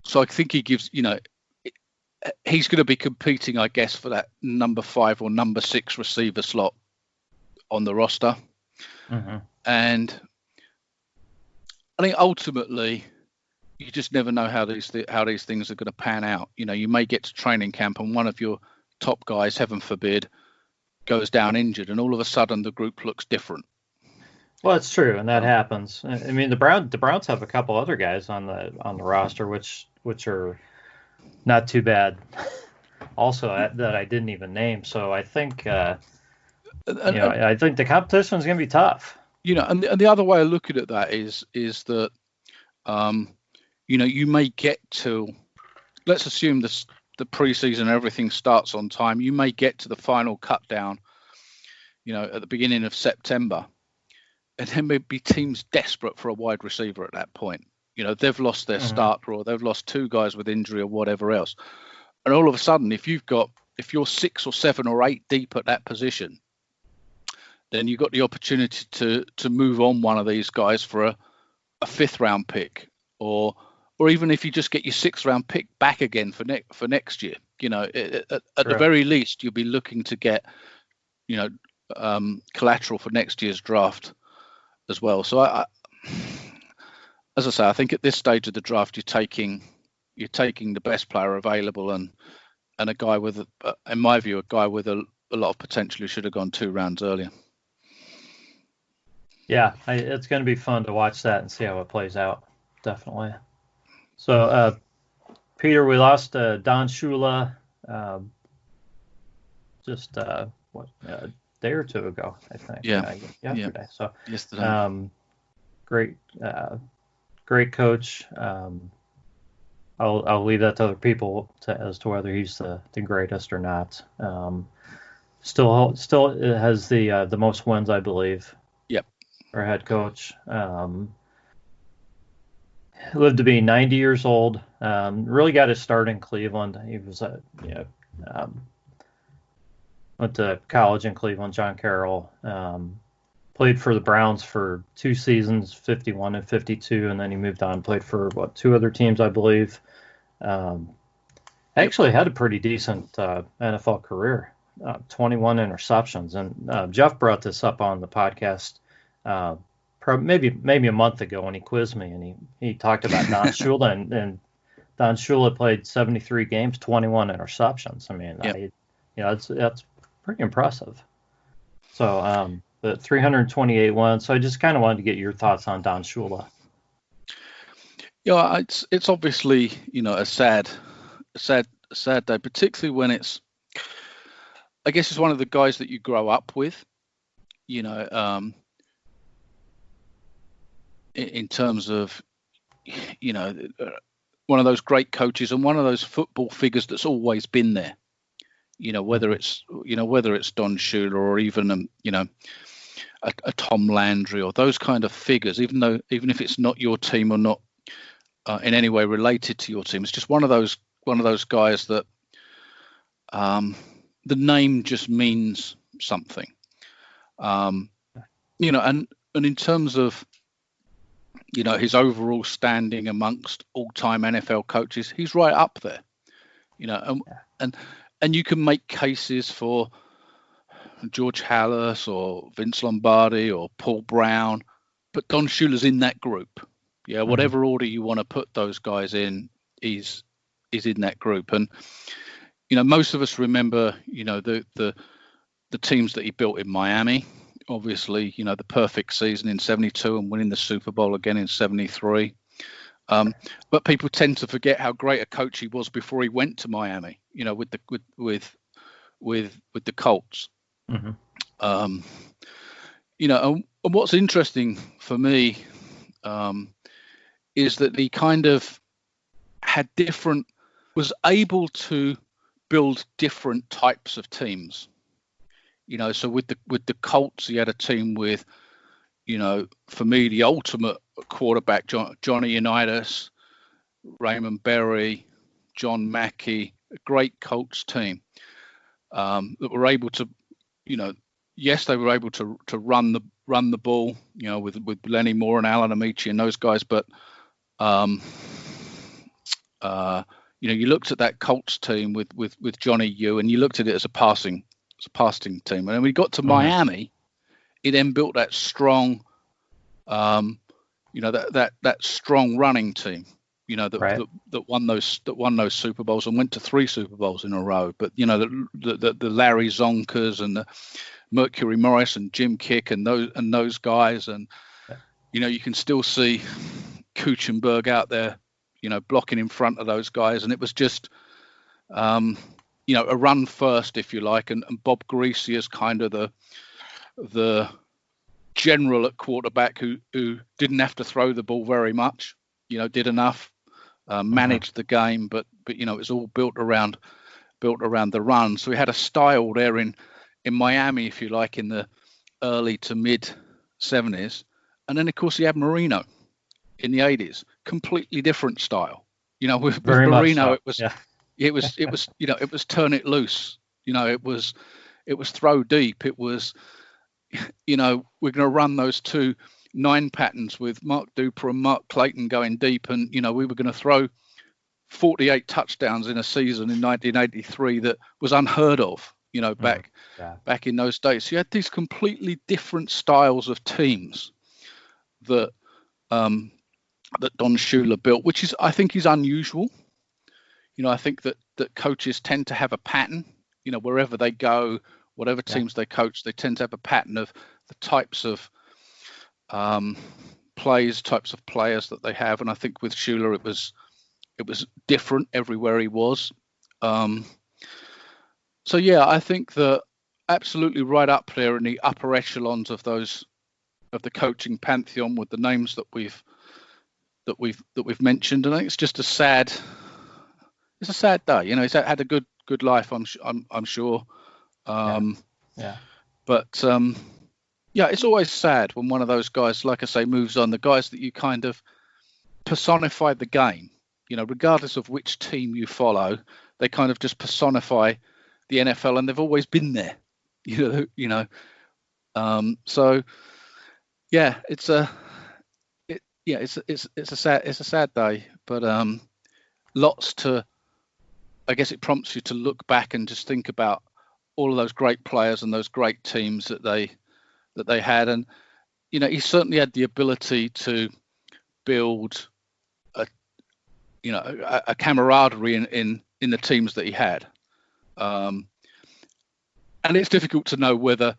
So I think he gives, he's going to be competing, I guess, for that number 5 or number 6 receiver slot on the roster. And I think ultimately, you just never know how these things are going to pan out. You may get to training camp and one of your top guys, heaven forbid, goes down injured, and all of a sudden the group looks different. Well, it's true, and that happens. I mean, the Browns have a couple other guys on the roster, which are not too bad. Also, that I didn't even name. So I think, I think the competition is going to be tough. And the other way of looking at that is that, you may get to, let's assume the preseason and everything starts on time. You may get to the final cut down, at the beginning of September, and there may be teams desperate for a wide receiver at that point. They've lost their starter, or they've lost 2 guys with injury or whatever else. And all of a sudden, if you're 6 or 7 or 8 deep at that position, then you've got the opportunity to move on one of these guys for a 5th round pick, or even if you just get your 6th round pick back again for next year. At the very least, you'll be looking to get collateral for next year's draft as well. So as I say, I think at this stage of the draft, you're taking the best player available, and a guy with, in my view, a lot of potential who should have gone 2 rounds earlier. Yeah, it's going to be fun to watch that and see how it plays out. Definitely. So, Peter, we lost Don Shula just a day or 2 ago, I think. Yesterday. Yeah. So yesterday. Great coach. I'll leave that to other people as to whether he's the greatest or not. Still has the most wins, I believe. Yep. Our head coach. Lived to be 90 years old. Really got his start in Cleveland. He was went to college in Cleveland, John Carroll. Played for the Browns for 2 seasons, 51 and 52, and then he moved on, played for 2 other teams, I believe. Actually had a pretty decent NFL career, 21 interceptions. And Jeff brought this up on the podcast maybe a month ago when he quizzed me, and he talked about Don Shula, and Don Shula played 73 games, 21 interceptions. I mean, that's pretty impressive. So, the 328 wins. So I just kind of wanted to get your thoughts on Don Shula. Yeah, it's obviously a sad day, particularly when it's. I guess it's one of the guys that you grow up with, in terms of, one of those great coaches and one of those football figures that's always been there. Whether it's Don Shula or even a Tom Landry or those kind of figures, even if it's not your team or not in any way related to your team, it's just one of those guys that the name just means something. And in terms of his overall standing amongst all-time NFL coaches, he's right up there. And and you can make cases for George Halas or Vince Lombardi or Paul Brown, but Don Shula's in that group. Yeah, whatever order you want to put those guys in, is in that group. And most of us remember the teams that he built in Miami. Obviously, the perfect season in '72 and winning the Super Bowl again in '73. But people tend to forget how great a coach he was before he went to Miami. With the Colts. Mm-hmm. And what's interesting for me is that he kind of was able to build different types of teams. So with the Colts, he had a team with, for me, the ultimate quarterback, Johnny Unitas, Raymond Berry, John Mackey, a great Colts team that were able to, yes, they were able to run the ball, with Lenny Moore and Alan Amici and those guys, but you looked at that Colts team with Johnny U, and you looked at it as a passing team. And then we got to Miami, he then built that strong, that strong running team, that won those Super Bowls and went to 3 Super Bowls in a row. But the Larry Zonkers and the Mercury Morris and Jim Kick and those guys, and you can still see Kuchenberg out there, blocking in front of those guys, and it was just a run first, if you like, and Bob Greasy is kind of the general at quarterback who didn't have to throw the ball very much, did enough, managed the game, but it's all built around the run. So we had a style there in Miami, if you like, in the early to mid 70s, and then of course you had Marino in the 80s, completely different style. With Marino, so. it was turn it loose. It was throw deep. It was, we're going to run those 2 9 patterns with Mark Duper and Mark Clayton going deep, and we were going to throw 48 touchdowns in a season in 1983 that was unheard of. Back in those days. So you had these completely different styles of teams that Don Shula built, which I think is unusual. I think that coaches tend to have a pattern, wherever they go, whatever teams they coach, they tend to have a pattern of the types of types of players that they have. And I think with Shula, it was different everywhere he was. So yeah, I think that absolutely right up there in the upper echelons of the coaching pantheon with the names that we've mentioned. And I think it's just a sad day. He's had a good life, I'm sure. But it's always sad when one of those guys, like I say, moves on. The guys that you kind of personify the game, regardless of which team you follow, they kind of just personify the NFL, and they've always been there. So yeah, it's a sad day, but lots to. I guess it prompts you to look back and just think about all of those great players and those great teams that they had, and he certainly had the ability to build a camaraderie in the teams that he had, and it's difficult to know whether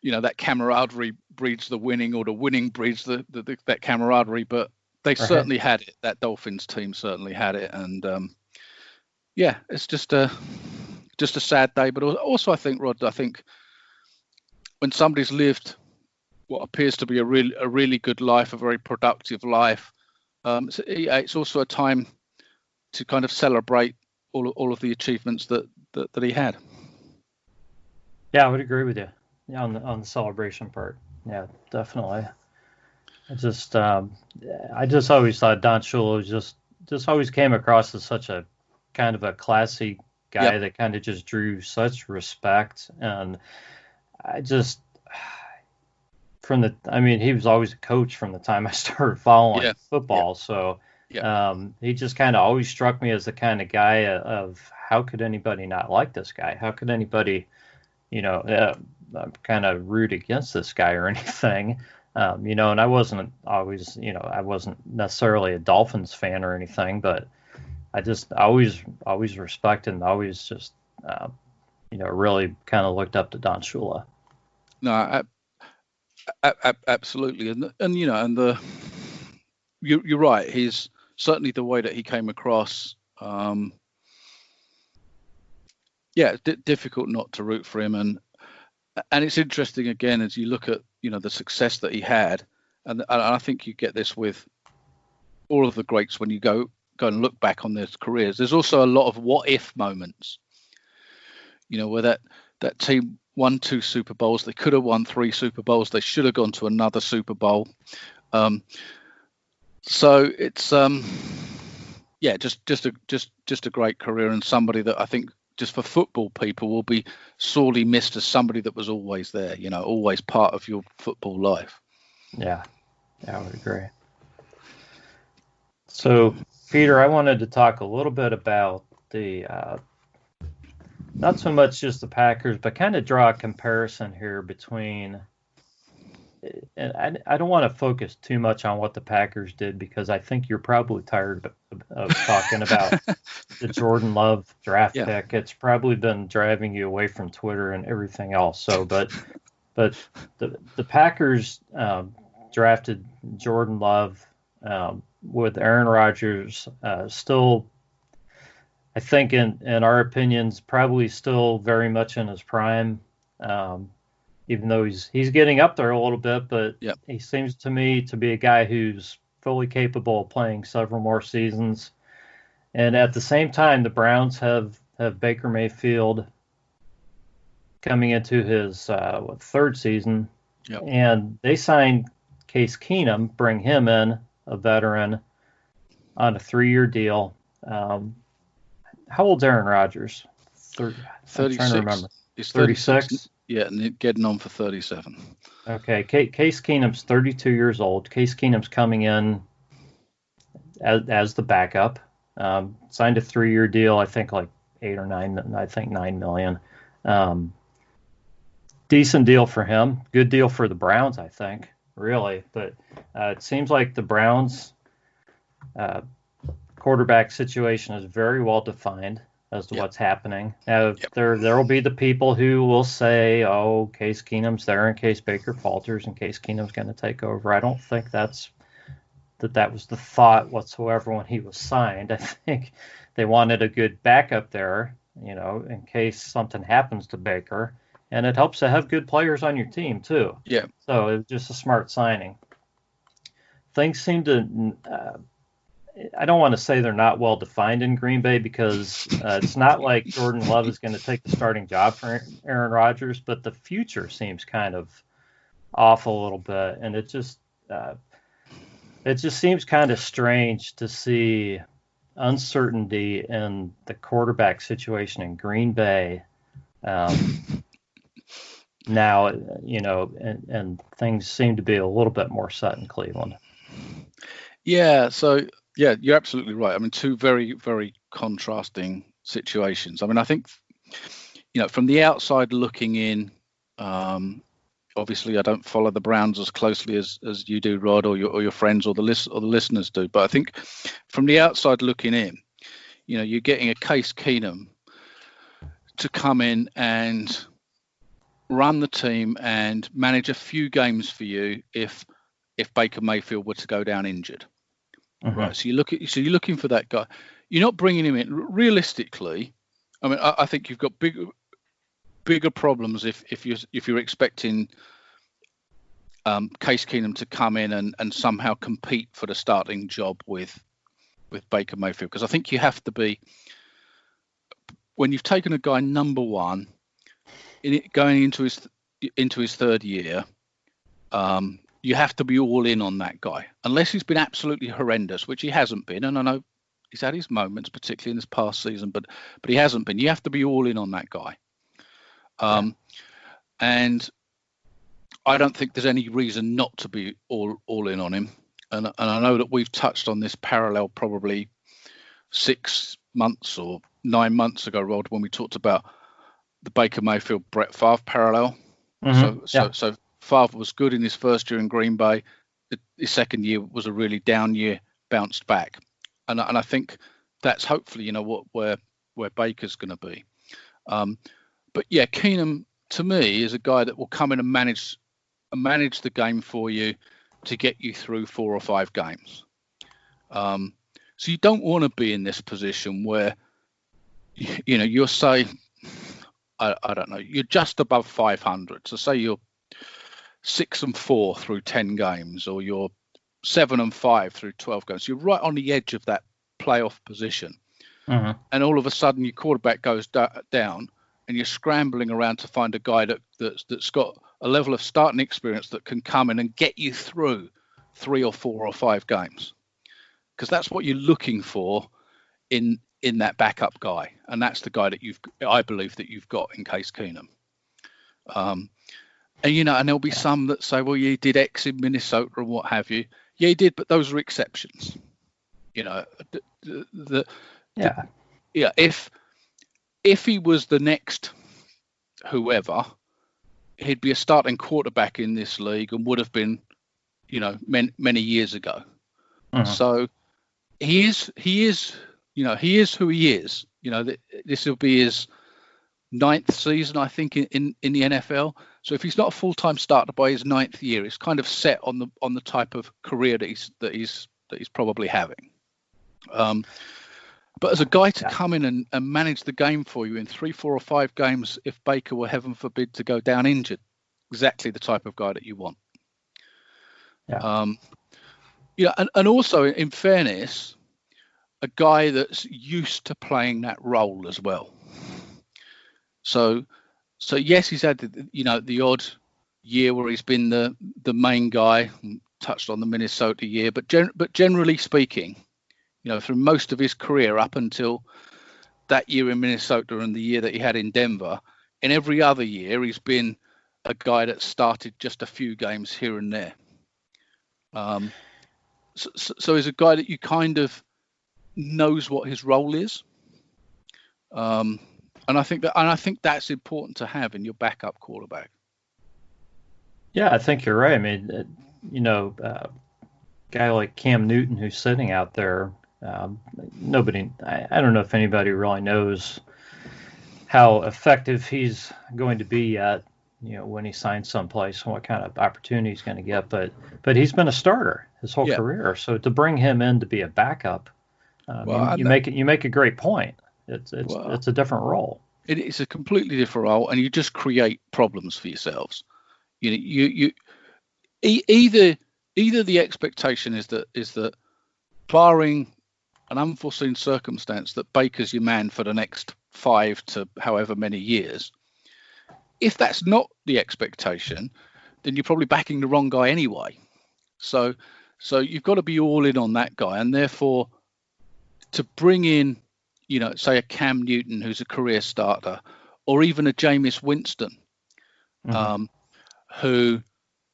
that camaraderie breeds the winning or the winning breeds that camaraderie, but they certainly had it. That Dolphins team certainly had it, and it's just a sad day. But also, I think, Rod, when somebody's lived what appears to be a really good life, a very productive life, it's also a time to kind of celebrate all of the achievements that he had. Yeah, I would agree with you. Yeah, on the celebration part. Yeah, definitely. I just always thought Don Shula was just always came across as such a kind of a classy guy that kind of just drew such respect. And I just he was always a coach from the time I started following football. So He just kind of always struck me as the kind of guy of how could anybody not like this guy? How could anybody, kind of root against this guy or anything? And I wasn't always, I wasn't necessarily a Dolphins fan or anything, but I just always respected and always just, really kind of looked up to Don Shula. No, absolutely, and you're right. He's certainly the way that he came across. Difficult not to root for him, and it's interesting again as you look at the success that he had, and I think you get this with all of the greats when you go and look back on their careers. There's also a lot of what if moments, where that team won 2 Super Bowls, they could have won 3 Super Bowls, they should have gone to another Super Bowl. So it's just a great career, and somebody that I think just for football people will be sorely missed as somebody that was always there, always part of your football life. Yeah, I would agree. So, Peter, I wanted to talk a little bit about the, not so much just the Packers, but kind of draw a comparison here between, and I don't want to focus too much on what the Packers did because I think you're probably tired of talking about the Jordan Love draft pick. It's probably been driving you away from Twitter and everything else. So, but the Packers drafted Jordan Love with Aaron Rodgers still, I think in our opinions, probably still very much in his prime. Even though he's getting up there a little bit, but he seems to me to be a guy who's fully capable of playing several more seasons. And at the same time, the Browns have Baker Mayfield coming into his 3rd season, and they signed Case Keenum, bring him in, a veteran, on a 3-year deal. How old's Aaron Rodgers? 36. I'm trying to remember. He's 36. Yeah, and getting on for 37. Okay, Case Keenum's 32 years old. Case Keenum's coming in as the backup. Signed a 3-year deal, I think like 8 or 9. I think $9 million. Decent deal for him. Good deal for the Browns, I think. Really, but it seems like the Browns' quarterback situation is very well defined as to what's happening. Now, there will be the people who will say, "Oh, Case Keenum's there in case Baker falters, and Case Keenum's going to take over." I don't think that was the thought whatsoever when he was signed. I think they wanted a good backup there, in case something happens to Baker, and it helps to have good players on your team too. Yeah. So it was just a smart signing. Things seem to. I don't want to say they're not well defined in Green Bay because it's not like Jordan Love is going to take the starting job for Aaron Rodgers, but the future seems kind of off a little bit, and it just seems kind of strange to see uncertainty in the quarterback situation in Green Bay now, and things seem to be a little bit more set in Cleveland. Yeah, so. Yeah, you're absolutely right. I mean, 2 very, very contrasting situations. I mean, I think, from the outside looking in, obviously I don't follow the Browns as closely as you do, Rod, or your friends or the listeners do. But I think from the outside looking in, you're getting a Case Keenum to come in and run the team and manage a few games for you if Baker Mayfield were to go down injured. Mm-hmm. Right, so you're looking for that guy. You're not bringing him in. Realistically, I mean, I think you've got bigger problems if you're expecting Case Keenum to come in and somehow compete for the starting job with Baker Mayfield, because I think you have to be, when you've taken a guy number 1 going into his 3rd year. You have to be all in on that guy, unless he's been absolutely horrendous, which he hasn't been. And I know he's had his moments, particularly in this past season, but he hasn't been. You have to be all in on that guy. And I don't think there's any reason not to be all in on him. and I know that we've touched on this parallel probably 6 months or 9 months ago, Rod, when we talked about the Baker Mayfield Brett Favre parallel. So Favre was good in his first year in Green Bay. His second year was a really down year, bounced back, and I think that's hopefully where Baker's going to be. But yeah, Keenum to me is a guy that will come in and manage the game for you to get you through 4 or 5 games. So you don't want to be in this position where you'll say, I don't know, you're just above 500. So say you're 6-4 through 10 games, or you're 7-5 through 12 games. You're right on the edge of that playoff position, and all of a sudden your quarterback goes down, and you're scrambling around to find a guy that's got a level of starting experience that can come in and get you through 3 or 4 or 5 games, because that's what you're looking for in that backup guy, and that's the guy that I believe that you've got in Case Keenum. And there'll be some that say, well, he did X in Minnesota and what have you. Yeah, he did, but those are exceptions. If he was the next whoever, he'd be a starting quarterback in this league and would have been, many years ago. So he is who he is. This will be his 9th season, I think, in the NFL. So if he's not a full-time starter by his 9th year, it's kind of set on the type of career that he's probably having. But as a guy to come in and manage the game for you in 3, 4, or 5 games, if Baker were, heaven forbid, to go down injured, exactly the type of guy that you want. And also, in fairness, a guy that's used to playing that role as well. So yes, he's had the odd year where he's been the main guy. Touched on the Minnesota year, but generally speaking, through most of his career up until that year in Minnesota and the year that he had in Denver, in every other year he's been a guy that started just a few games here and there. So he's a guy that you kind of knows what his role is. And I think that's important to have in your backup quarterback. Yeah, I think you're right. I mean, a guy like Cam Newton who's sitting out there, I don't know if anybody really knows how effective he's going to be at, when he signs someplace and what kind of opportunity he's going to get. But he's been a starter his whole career. So to bring him in to be a backup, you make a great point. It's a different role. It is a completely different role, and you just create problems for yourselves. Either the expectation is that barring an unforeseen circumstance that Baker's your man for the next 5 to however many years. If that's not the expectation, then you're probably backing the wrong guy anyway. So you've got to be all in on that guy, and therefore to bring in, say a Cam Newton who's a career starter, or even a Jameis Winston, who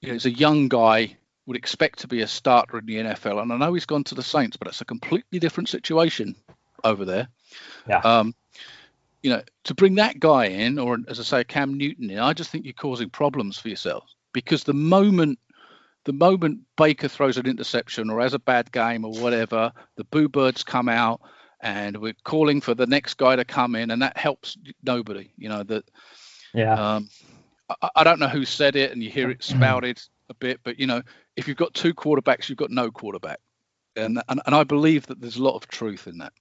is a young guy, would expect to be a starter in the NFL. And I know he's gone to the Saints, but it's a completely different situation over there. Yeah. To bring that guy in, or as I say, Cam Newton in, I just think you're causing problems for yourselves, because the moment Baker throws an interception or has a bad game or whatever, the boo birds come out and we're calling for the next guy to come in, and that helps nobody. I don't know who said it, and you hear it spouted a bit, but if you've got 2 quarterbacks, you've got no quarterback, and I believe that there's a lot of truth in that.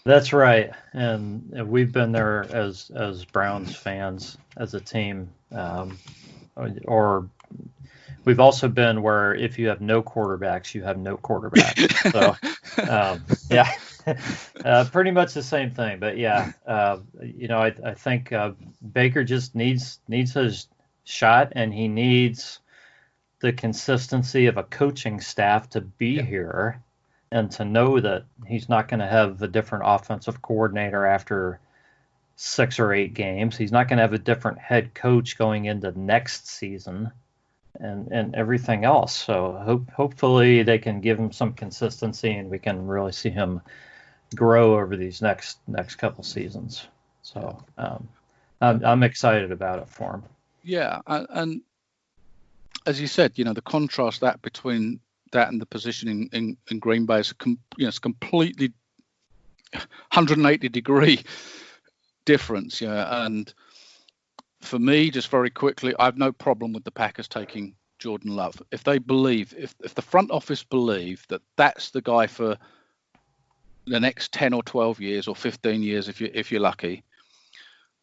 That's right, and we've been there as Browns fans, as a team, or we've also been where if you have no quarterbacks, you have no quarterbacks. So pretty much the same thing. But I think Baker just needs his shot, and he needs the consistency of a coaching staff to be here, and to know that he's not going to have a different offensive coordinator after 6 or 8 games. He's not going to have a different head coach going into next season. and everything else. So hopefully they can give him some consistency, and we can really see him grow over these next couple seasons. So I'm excited about it for him. Yeah, and as you said, the contrast that between that and the position in Green Bay is it's completely 180-degree difference. And for me, just very quickly, I have no problem with the Packers taking Jordan Love. If they believe, if the front office believe that that's the guy for the next 10 or 12 years or 15 years, if you're lucky,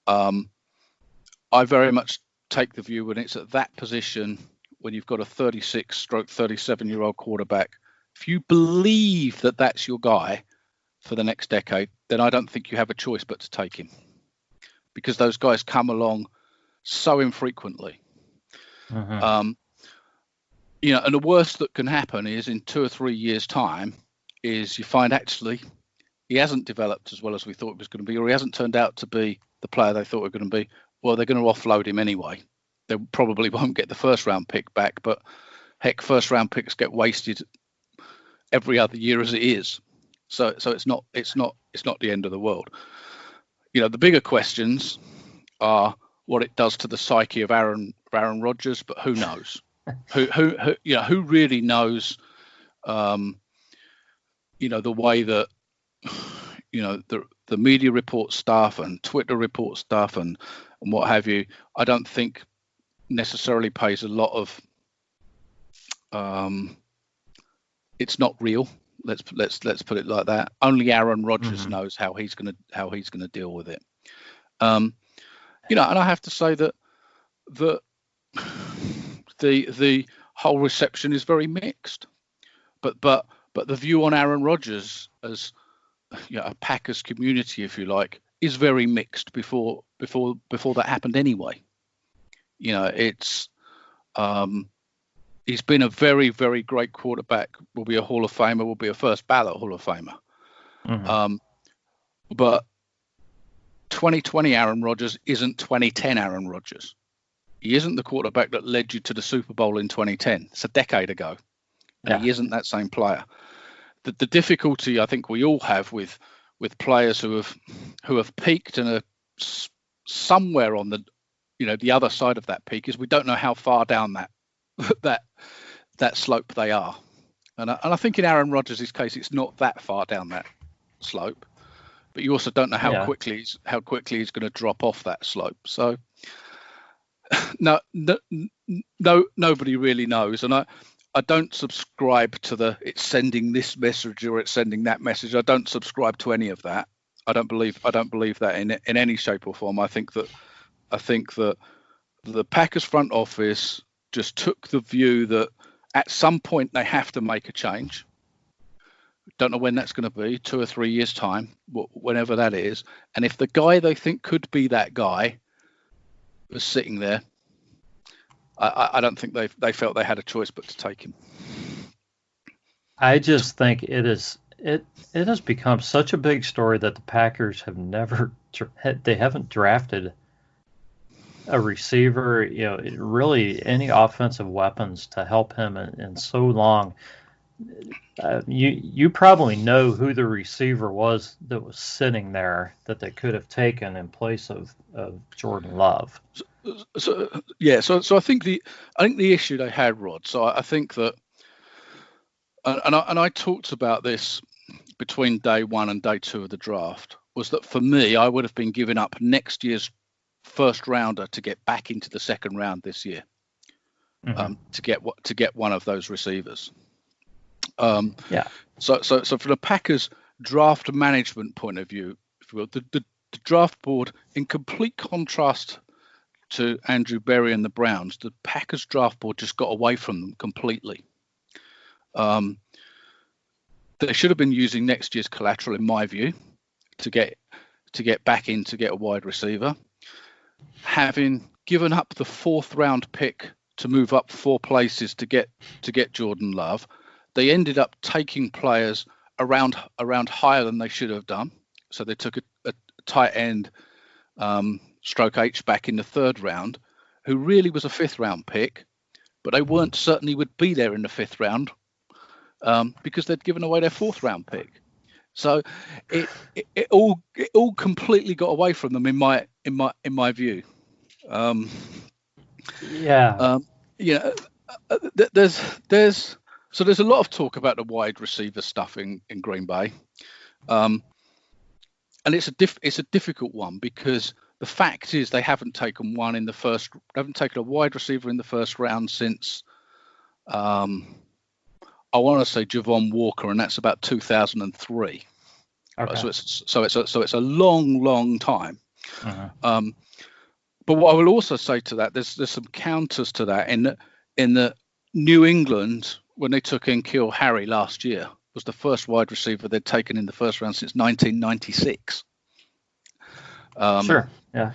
I very much take the view when it's at that position, when you've got a 36-37-year-old quarterback, if you believe that that's your guy for the next decade, then I don't think you have a choice but to take him, because those guys come along so infrequently. And the worst that can happen is in 2 or 3 years' time is you find actually he hasn't developed as well as we thought he was going to be, or he hasn't turned out to be the player they thought he was going to be. Well, they're going to offload him anyway. They probably won't get the first round pick back, but heck, first round picks get wasted every other year as it is. So it's not the end of the world. The bigger questions are what it does to the psyche of Aaron Rodgers, but who knows? who really knows? The way that the media report stuff and Twitter report stuff and what have you, I don't think necessarily pays a lot of. It's not real. Let's put it like that. Only Aaron Rodgers knows how he's gonna deal with it. And I have to say that the whole reception is very mixed. But the view on Aaron Rodgers as a Packers community, if you like, is very mixed before that happened anyway. It's he's been a very, very great quarterback, will be a Hall of Famer, will be a first ballot Hall of Famer. But 2020 Aaron Rodgers isn't 2010 Aaron Rodgers. He isn't the quarterback that led you to the Super Bowl in 2010. It's a decade ago. And he isn't that same player. The difficulty I think we all have with players who have peaked and are somewhere on the other side of that peak is we don't know how far down that slope they are. And I think in Aaron Rodgers' case, it's not that far down that slope, but you also don't know how quickly he's going to drop off that slope. So no, nobody really knows. And I don't subscribe to it's sending this message or it's sending that message. I don't subscribe to any of that. I don't believe that in any shape or form. I think that the Packers front office just took the view that at some point they have to make a change. Don't know when that's going to be, 2 or 3 years time, whenever that is. And if the guy they think could be that guy was sitting there, I don't think they felt they had a choice but to take him. I just think it has become such a big story that the Packers have they haven't drafted a receiver, really any offensive weapons to help him in so long. You probably know who the receiver was that was sitting there that they could have taken in place of Jordan Love. So I think the issue they had, Rod. So I think that, and I talked about this between day 1 and day 2 of the draft, was that for me I would have been giving up next year's first rounder to get back into the second round this year, to get one of those receivers. So from the Packers draft management point of view, if you will, the draft board, in complete contrast to Andrew Berry and the Browns, the Packers draft board just got away from them completely. They should have been using next year's collateral, in my view, to get back in to get a wide receiver. Having given up the 4th round pick to move up 4 places to get Jordan Love, they ended up taking players around higher than they should have done. So they took a tight end, stroke H back in the 3rd round, who really was a 5th round pick, but they weren't certain he would be there in the 5th round because they'd given away their 4th round pick. So it all completely got away from them in my view. There's a lot of talk about the wide receiver stuff in Green Bay, and it's a difficult one because the fact is they haven't taken a wide receiver in the 1st round since I want to say Javon Walker, and that's about 2003. Okay. So it's a long time. Uh-huh. But what I will also say to that, there's some counters to that in the New England, when they took in N'Keal Harry last year, was the first wide receiver they'd taken in the 1st round since 1996. Sure. Yeah.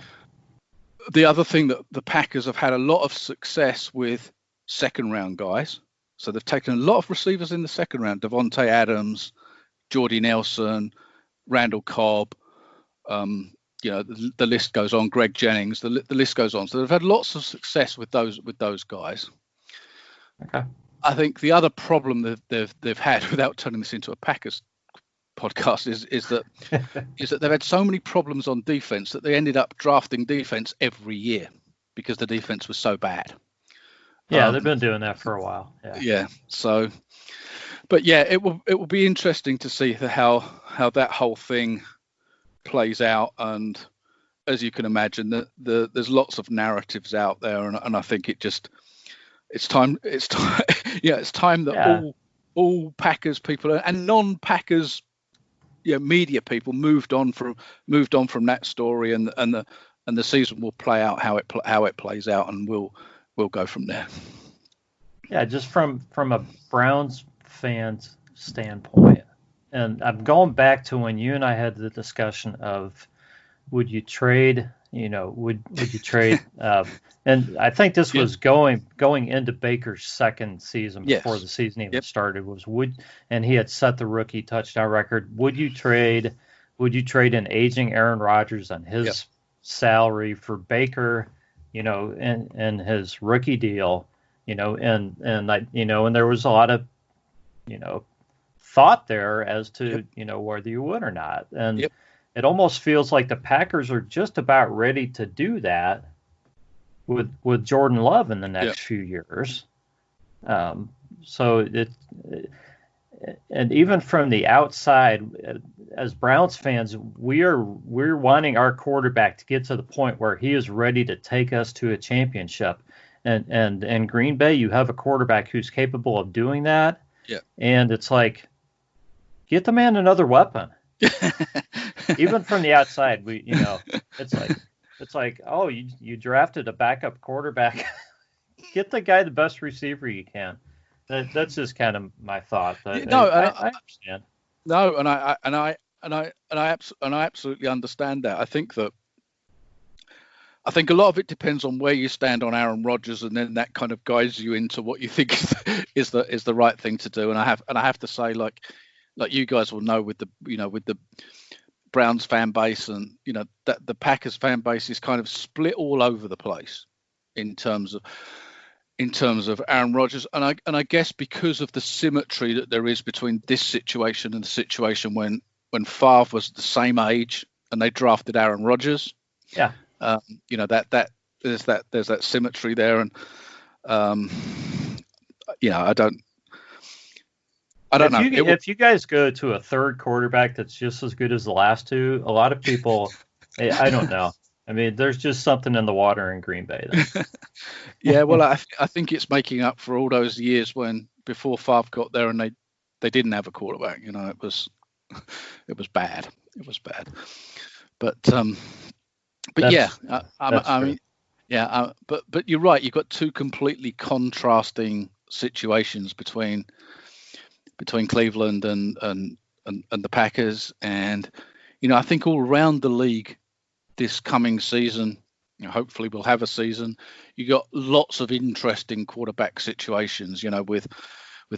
The other thing that the Packers have had a lot of success with 2nd round guys. So they've taken a lot of receivers in the 2nd round: Devontae Adams, Jordy Nelson, Randall Cobb. The list goes on. Greg Jennings. The list goes on. So they've had lots of success with those guys. Okay. I think the other problem that they've had, without turning this into a Packers podcast, is that they've had so many problems on defense that they ended up drafting defense every year because the defense was so bad. Yeah, they've been doing that for a while. Yeah. So, but yeah, it will be interesting to see how that whole thing plays out. And as you can imagine, there's lots of narratives out there, and I think it's time. Yeah, it's time that all Packers people and non-Packers, media people moved on from that story, and the season will play out how it plays out, and we'll go from there. Yeah, just from a Browns fan's standpoint, and I'm going back to when you and I had the discussion of would you trade, would you trade, and I think this was going into Baker's 2nd season before the season even started, and he had set the rookie touchdown record. Would you trade an aging Aaron Rodgers on his salary for Baker? In his rookie deal, and there was a lot of, thought there as to, whether you would or not. And it almost feels like the Packers are just about ready to do that with Jordan Love in the next few years. And even from the outside, as Browns fans, we're wanting our quarterback to get to the point where he is ready to take us to a championship. And in Green Bay, you have a quarterback who's capable of doing that. Yeah. And it's like, get the man another weapon. Even from the outside, it's like, oh, you drafted a backup quarterback. Get the guy the best receiver you can. That's just kind of my thought. I understand. No, and I absolutely understand that. I think a lot of it depends on where you stand on Aaron Rodgers, and then that kind of guides you into what you think is the right thing to do. And I have to say, like you guys will know, with the Browns fan base, and that the Packers fan base is kind of split all over the place in terms of Aaron Rodgers, and I guess because of the symmetry that there is between this situation and the situation when Favre was the same age and they drafted Aaron Rodgers. Yeah. That there's that symmetry there, and I don't know. If you guys go to a 3rd quarterback that's just as good as the last two, a lot of people, I don't know. I mean, there's just something in the water in Green Bay. Yeah, well, I think it's making up for all those years before Favre got there and they didn't have a quarterback. It was bad. It was bad. But but you're right. You've got two completely contrasting situations between Cleveland and the Packers, and I think all around the league this coming season, hopefully we'll have a season. You got lots of interesting quarterback situations, with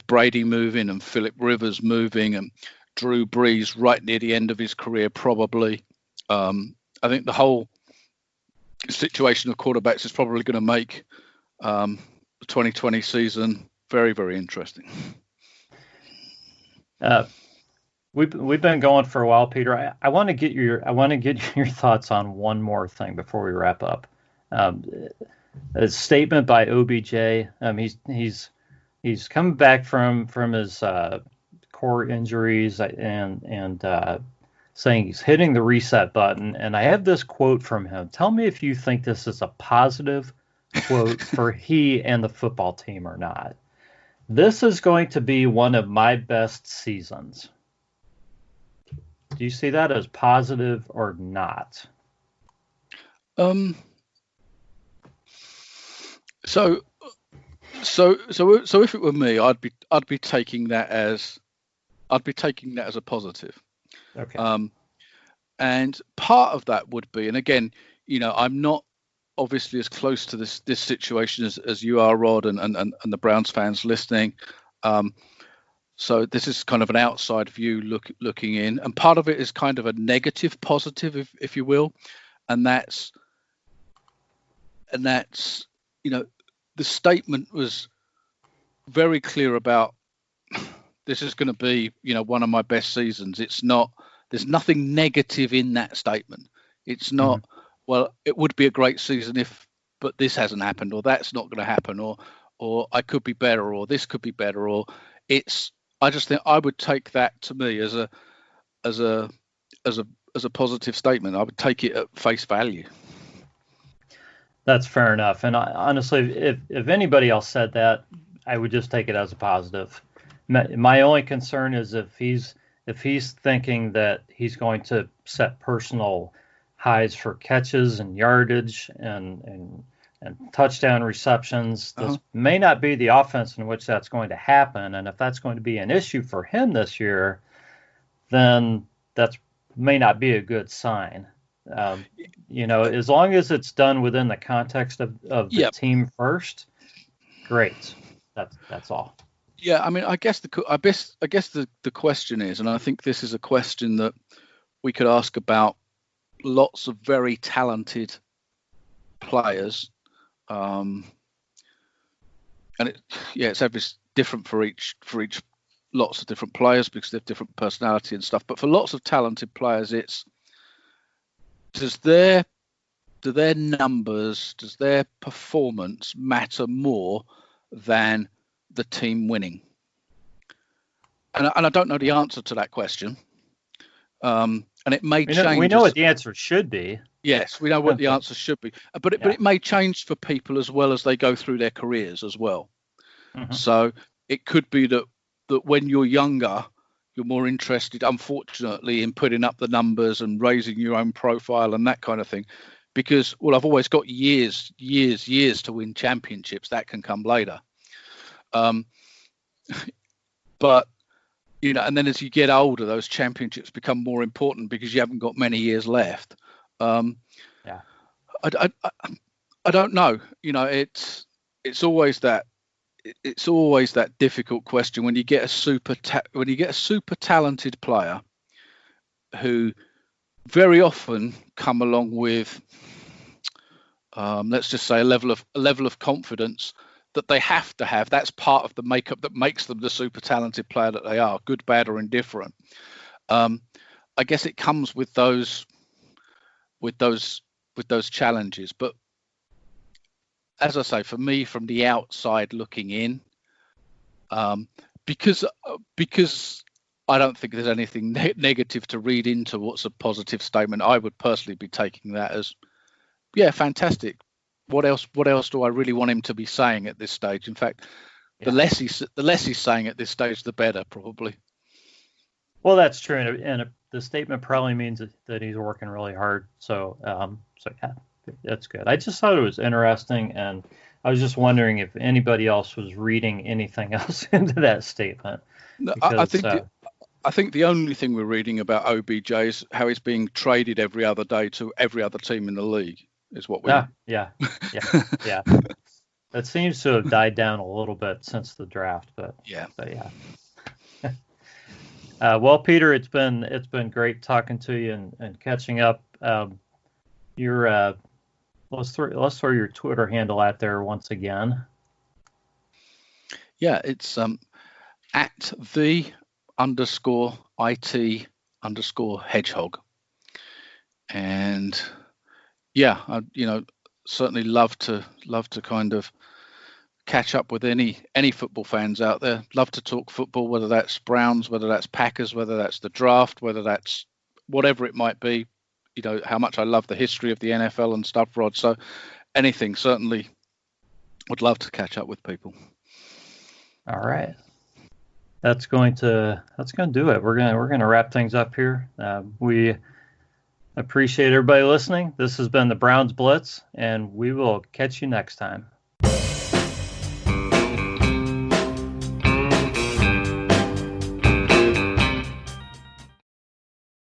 Brady moving and Phillip Rivers moving and Drew Brees right near the end of his career, probably. I think the whole situation of quarterbacks is probably going to make the 2020 season very, very interesting. We've been going for a while, Peter. I want to get your thoughts on one more thing before we wrap up. A statement by OBJ. He's coming back from his core injuries and saying he's hitting the reset button. And I have this quote from him. Tell me if you think this is a positive quote for he and the football team or not. This is going to be one of my best seasons. Do you see that as positive or not? So if it were me, I'd be taking that as a positive. Okay. And part of that would be, and again, I'm not obviously as close to this situation as you are, Rod, and the Browns fans listening. So this is kind of an outside view looking in, and part of it is kind of a negative positive, if you will, and that's the statement was very clear about this is going to be one of my best seasons. There's nothing negative in that statement. It's not well, it would be a great season but this hasn't happened, or that's not going to happen, or I could be better, or this could be better, or I just think I would take that to me as a positive statement. I would take it at face value. That's fair enough. And honestly, if anybody else said that, I would just take it as a positive. My only concern is if he's thinking that he's going to set personal highs for catches and yardage and touchdown receptions. This may not be the offense in which that's going to happen. And if that's going to be an issue for him this year, then that may not be a good sign. As long as it's done within the context of the team first, great. That's all. Yeah, I mean, I guess the question is, and I think this is a question that we could ask about lots of very talented players, and it's different for each lots of different players because they have different personality and stuff. But for lots of talented players, it's do their numbers, does their performance matter more than the team winning? And I don't know the answer to that question. And it may change. We know what the answer should be. Yes, we know what the answer should be. But it may change for people as well as they go through their careers as well. Mm-hmm. So it could be that when you're younger, you're more interested, unfortunately, in putting up the numbers and raising your own profile and that kind of thing. Because, well, I've always got years to win championships. That can come later. But, and then as you get older, those championships become more important because you haven't got many years left. I don't know. It's always that difficult question when you get a super talented player who very often come along with let's just say a level of confidence that they have to have. That's part of the makeup that makes them the super talented player that they are, good, bad, or indifferent. I guess it comes with those challenges. But as I say, for me, from the outside looking in, because I don't think there's anything negative to read into what's a positive statement, I would personally be taking that as, fantastic. What else do I really want him to be saying at this stage? In fact, the less he's saying at this stage, the better, probably. Well, that's true, and the statement probably means that he's working really hard. So yeah, that's good. I just thought it was interesting, and I was just wondering if anybody else was reading anything else into that statement. No, I think the only thing we're reading about OBJ is how he's being traded every other day to every other team in the league. Is what we. Yeah. That seems to have died down a little bit since the draft, but yeah. Well, Peter, it's been great talking to you and catching up. Let's throw your Twitter handle out there once again. Yeah, it's at the _IT_hedgehog. And yeah, I certainly love to kind of catch up with any football fans out there. Love to talk football, whether that's Browns, whether that's Packers, whether that's the draft, whether that's whatever it might be. How much I love the history of the NFL and stuff, Rod. So anything, certainly would love to catch up with people. All right. That's going to do it. We're going to wrap things up here. We appreciate everybody listening. This has been the Browns Blitz, and we will catch you next time.